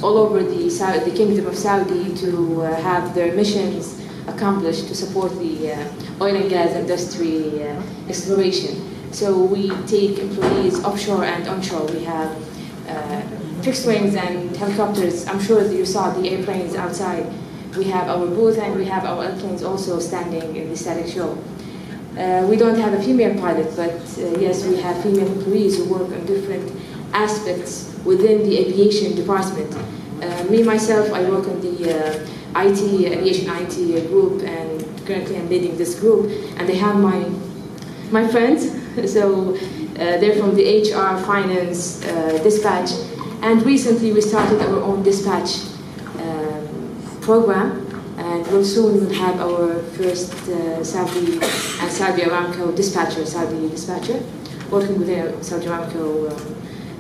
all over the Kingdom of Saudi to have their missions accomplish to support the oil and gas industry exploration. So we take employees offshore and onshore. We have fixed wings and helicopters. I'm sure that you saw the airplanes outside. We have our booth and we have our airplanes also standing in the static show. We don't have a female pilot, but yes, we have female employees who work on different aspects within the aviation department. Me, myself, I work on the aviation IT group, and currently I'm leading this group, and I have my friends, so they're from the HR, finance, dispatch, and recently we started our own dispatch program, and we'll soon have our first Saudi and Saudi Aramco dispatcher, Saudi dispatcher, working with the Saudi Aramco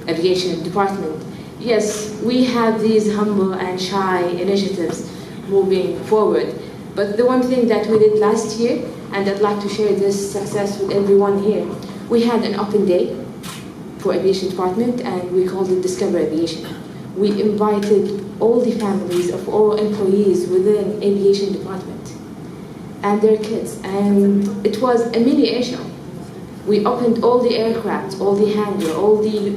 aviation department. Yes, we have these humble and shy initiatives moving forward, but the one thing that we did last year, and I'd like to share this success with everyone here, we had an open day for aviation department, and we called it Discover Aviation. We invited all the families of all employees within aviation department and their kids, and it was a mini air show. We opened all the aircraft, all the hangar, all the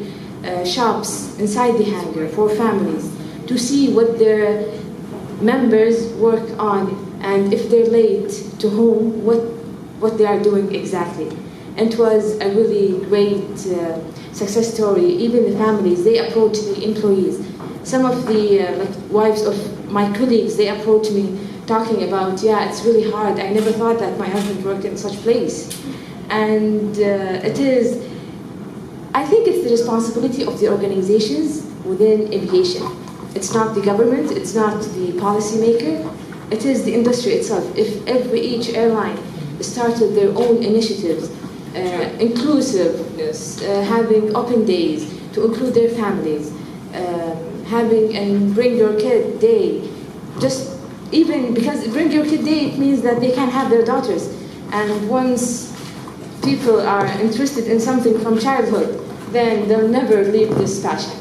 shops inside the hangar for families to see what their members work on, and if they're late to home, what they are doing exactly. And it was a really great success story. Even the families, they approached the employees. Some of the wives of my colleagues, they approached me talking about, yeah, it's really hard. I never thought that my husband worked in such place. And it is, I think it's the responsibility of the organizations within aviation. It's not the government, it's not the policymaker, it is the industry itself. If each airline started their own initiatives, inclusiveness, having open days to include their families, having and bring your kid day, just even because bring your kid day, it means that they can have their daughters. And once people are interested in something from childhood, then they'll never leave this passion.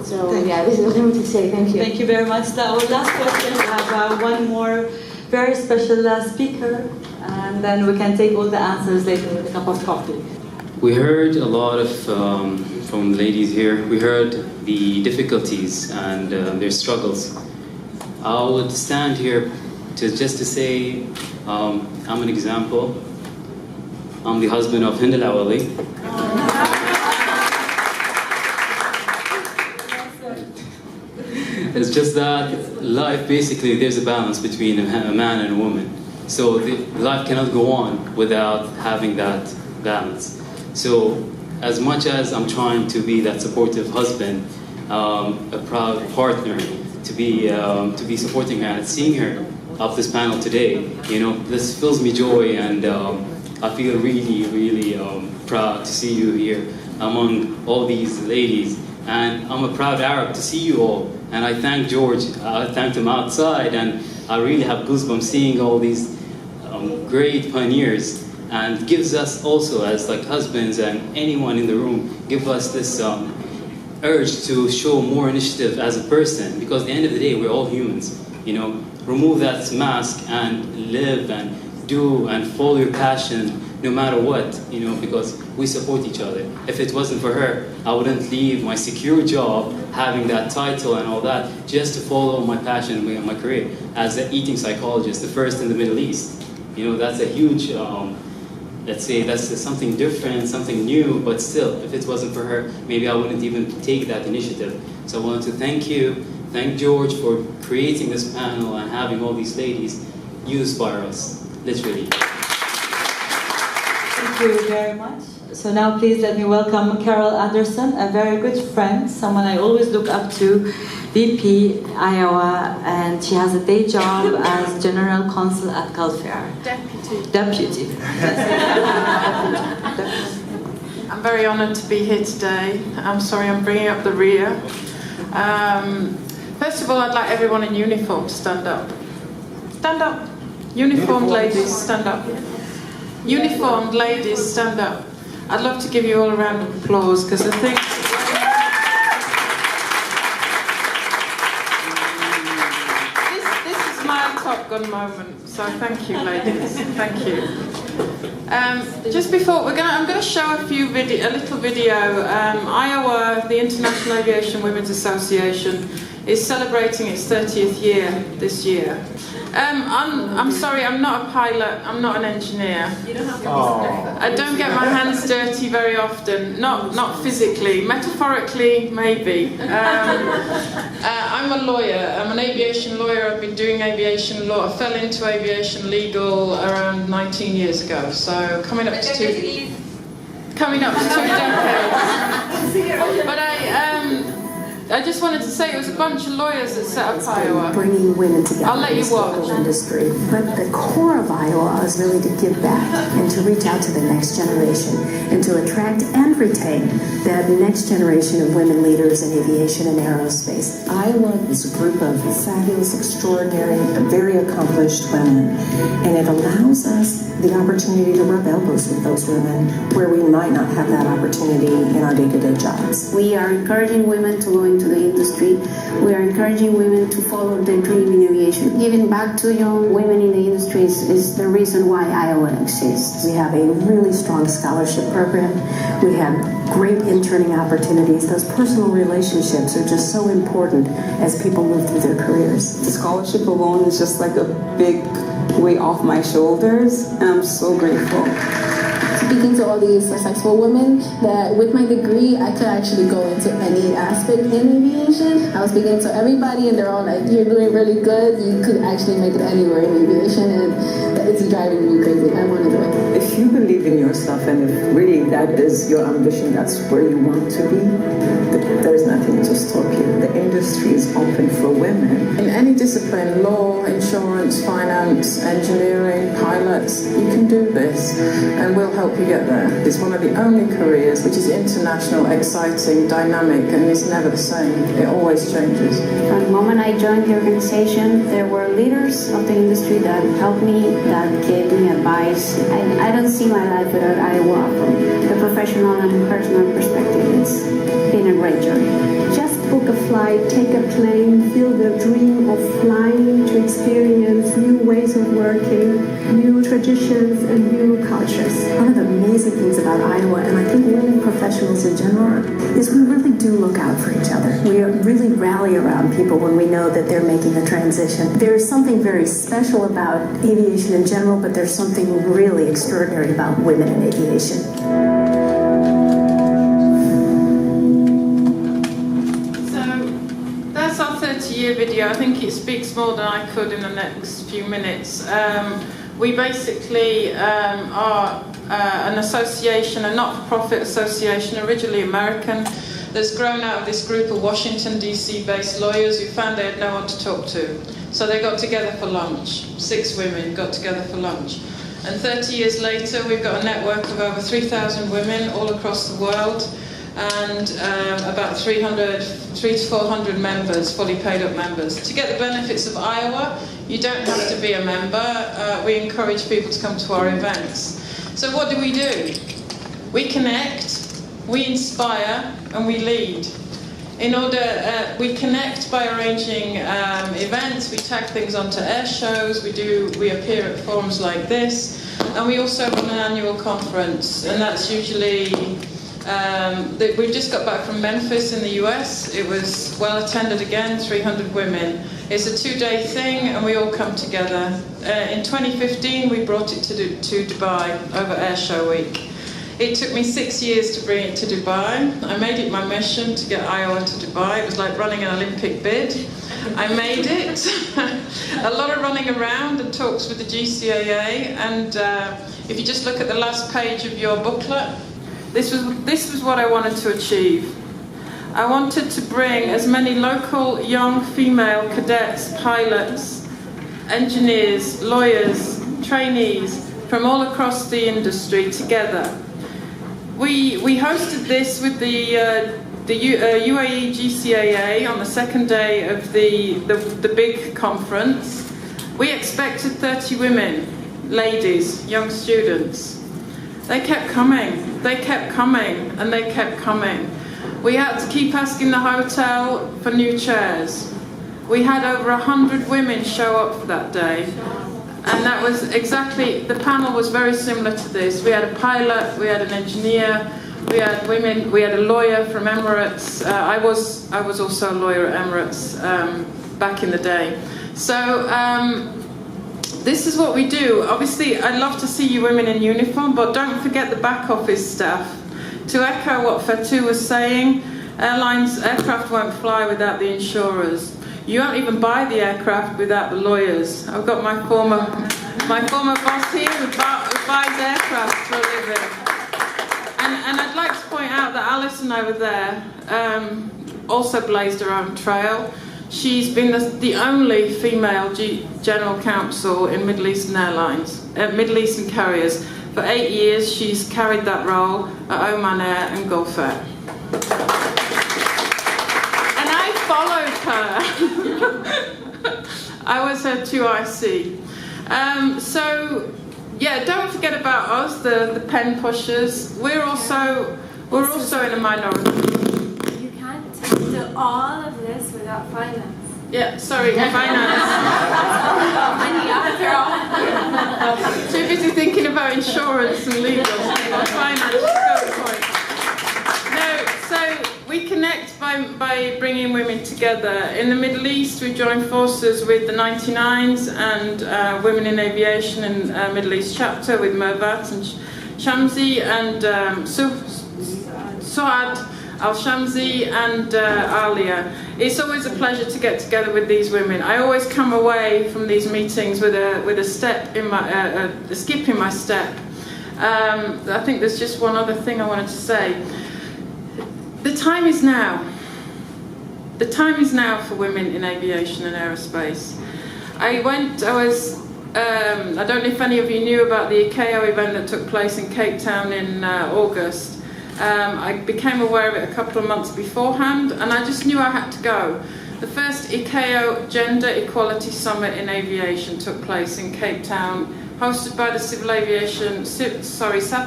So yeah, this is what I want to say. Thank you. Thank you very much. Now, our last question, we have one more very special speaker, and then we can take all the answers later with a cup of coffee. We heard a lot of, from ladies here, we heard the difficulties and their struggles. I would stand here just to say, I'm an example. I'm the husband of Hind Al-Awali. It's just that life, basically, there's a balance between a man and a woman. So life cannot go on without having that balance. So as much as I'm trying to be that supportive husband, a proud partner, to be supporting her and seeing her up this panel today, you know, this fills me joy, and I feel really, really proud to see you here among all these ladies. And I'm a proud Arab to see you all. And I thank George, I thanked him outside, and I really have goosebumps seeing all these great pioneers, and gives us also, as like husbands and anyone in the room, give us this urge to show more initiative as a person, because at the end of the day, we're all humans, you know. Remove that mask and live and do and follow your passion no matter what, you know, because we support each other. If it wasn't for her, I wouldn't leave my secure job, having that title and all that, just to follow my passion and my career as an eating psychologist, the first in the Middle East. You know, that's a huge, let's say that's something different, something new, but still, if it wasn't for her, maybe I wouldn't even take that initiative. So I wanted to thank you, thank George for creating this panel and having all these ladies. You inspire us, literally. Thank you very much. So now please let me welcome Carol Anderson, a very good friend, someone I always look up to, VP, Iowa, and she has a day job as General Consul at Gulf Air. Deputy. I'm very honored to be here today. I'm sorry I'm bringing up the rear. First of all, I'd like everyone in uniform to stand up. Stand up. Uniformed ladies, stand up. Uniformed ladies, stand up. I'd love to give you all a round of applause, because I think this is my Top Gun moment. So thank you, ladies. Thank you. Just before I'm going to show a little video. IOA, the International Aviation Women's Association, is celebrating its 30th year this year. I'm sorry, I'm not a pilot, I'm not an engineer. You don't have to I don't get my hands dirty very often, not physically, metaphorically maybe. I'm a lawyer, I'm an aviation lawyer, I've been doing aviation law, I fell into aviation legal around 19 years ago, so coming up to 2 decades. But I just wanted to say it was a bunch of lawyers that set up IOA. Bringing women together. I'll let you watch. In the industry. But the core of IOA is really to give back and to reach out to the next generation and to attract and retain that next generation of women leaders in aviation and aerospace. IOA is a group of fabulous, extraordinary, very accomplished women, and it allows us the opportunity to rub elbows with those women where we might not have that opportunity in our day-to-day jobs. We are encouraging women to go into the industry. We are encouraging women to follow their dream in aviation. Giving back to young women in the industry is the reason why IOA exists. We have a really strong scholarship program. We have great interning opportunities. Those personal relationships are just so important as people move through their careers. The scholarship alone is just like a big weight off my shoulders, and I'm so grateful. Speaking to all these successful women, that with my degree, I could actually go into any aspect in aviation. I was speaking to everybody, and they're all like, you're doing really good. You could actually make it anywhere in aviation, and it's driving me crazy. I want to do it. If you believe in yourself, and if really that is your ambition, that's where you want to be, there's nothing to stop you. The industry is open for women. In any discipline, law, insurance, finance, engineering, pilots, you can do this, and we'll help you get there. It's one of the only careers which is international, exciting, dynamic, and it's never the same. It always changes. From the moment I joined the organization, there were leaders of the industry that helped me, that gave me advice. I don't see my life without IOA from the professional and personal perspective. It's been a great journey. Just book a flight, take a plane, feel the dream of flying to experience new ways of working, new traditions, and new cultures. One of the amazing things about IOA, and I think women professionals in general, is we really do look out for each other. We really rally around people when we know that they're making a transition. There's something very special about aviation in general, but there's something really extraordinary about women in aviation. That's our 30-year video. I think it speaks more than I could in the next few minutes. We basically are an association, a not-for-profit association, originally American, that's grown out of this group of Washington, D.C. based lawyers who found they had no one to talk to. So they got together for lunch. 6 women got together for lunch. And 30 years later, we've got a network of over 3,000 women all across the world, and about 300 to 400 members, fully paid up members. To get the benefits of IOA, you don't have to be a member. We encourage people to come to our events. So what do? We connect, we inspire, and we lead. We connect by arranging events, we tag things onto air shows, we appear at forums like this, and we also run an annual conference, and that's usually we've just got back from Memphis in the US. It was well attended again, 300 women. It's a 2-day thing, and we all come together. In 2015, we brought it to Dubai over Air Show Week. It took me 6 years to bring it to Dubai. I made it my mission to get IOA to Dubai. It was like running an Olympic bid. I made it. A lot of running around and talks with the GCAA. And if you just look at the last page of your booklet, this was what I wanted to achieve. I wanted to bring as many local young female cadets, pilots, engineers, lawyers, trainees from all across the industry together. We hosted this with the UAE GCAA on the second day of the big conference. We expected 30 women, ladies, young students. They kept coming, and they kept coming. We had to keep asking the hotel for new chairs. We had over 100 women show up for that day. And that was exactly, the panel was very similar to this. We had a pilot, we had an engineer, we had women, we had a lawyer from Emirates. I was also a lawyer at Emirates back in the day. So this is what we do. Obviously, I'd love to see you women in uniform, but don't forget the back office staff. To echo what Fatou was saying, aircraft won't fly without the insurers. You won't even buy the aircraft without the lawyers. I've got my former boss here who buys aircraft for a living. And I'd like to point out that Alice over there also blazed her own trail. She's been the only female general counsel in Middle Eastern airlines, Middle Eastern carriers. For 8 years, she's carried that role at Oman Air and Gulf Air. And I followed her. I was her 2IC. So, yeah, don't forget about us, the pen pushers. We're also in a minority. You can't do all of this without finance. Yeah, sorry, finance. Too busy thinking about insurance and legal. Finance, good point. No, so we connect by bringing women together. In the Middle East, we join forces with the 99s and Women in Aviation and Middle East Chapter with Mervat and Shamsi and Suad Al-Shamsi and Alia. It's always a pleasure to get together with these women. I always come away from these meetings with a step in my a skip in my step. I think there's just one other thing I wanted to say. The time is now. The time is now for women in aviation and aerospace. I don't know if any of you knew about the ICAO event that took place in Cape Town in August. I became aware of it a couple of months beforehand, and I just knew I had to go. The first ICAO Gender Equality Summit in Aviation took place in Cape Town, hosted by the South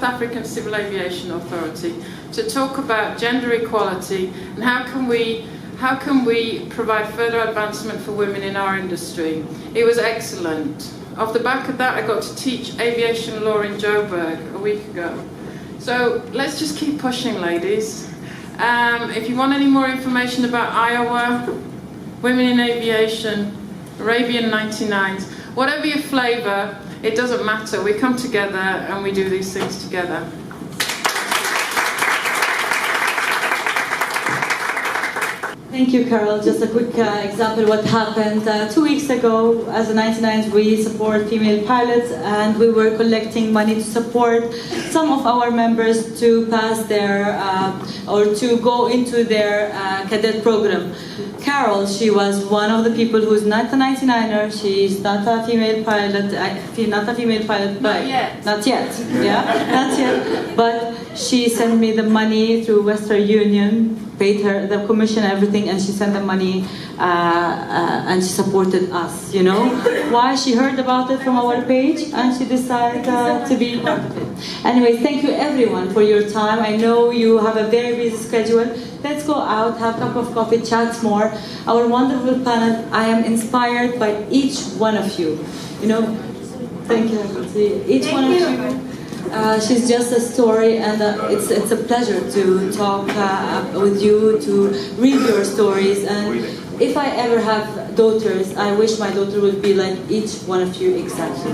African Civil Aviation Authority, to talk about gender equality and how can we provide further advancement for women in our industry. It was excellent. Off the back of that, I got to teach aviation law in Joburg a week ago. So let's just keep pushing, ladies. If you want any more information about Iowa, Women in Aviation, Arabian 99s, whatever your flavour, it doesn't matter. We come together and we do these things together. Thank you, Carol. Just a quick example of what happened. 2 weeks ago, as a 99s, we support female pilots, and we were collecting money to support some of our members to pass their, or to go into their cadet program. Carol, she was one of the people who's not a 99er. She's not a female pilot, but not yet. Not yet, yeah, not yet. But she sent me the money through Western Union, paid her the commission, everything, and she sent the money and she supported us, you know. Why? She heard about it from our page and she decided to be part of it. Anyways, thank you everyone for your time. I know you have a very busy schedule. Let's go out, have a cup of coffee, chat more. Our wonderful panel, I am inspired by each one of you. You know, thank you. Each one of you. She's just a story, and it's a pleasure to talk with you, to read your stories. And if I ever have daughters, I wish my daughter would be like each one of you exactly.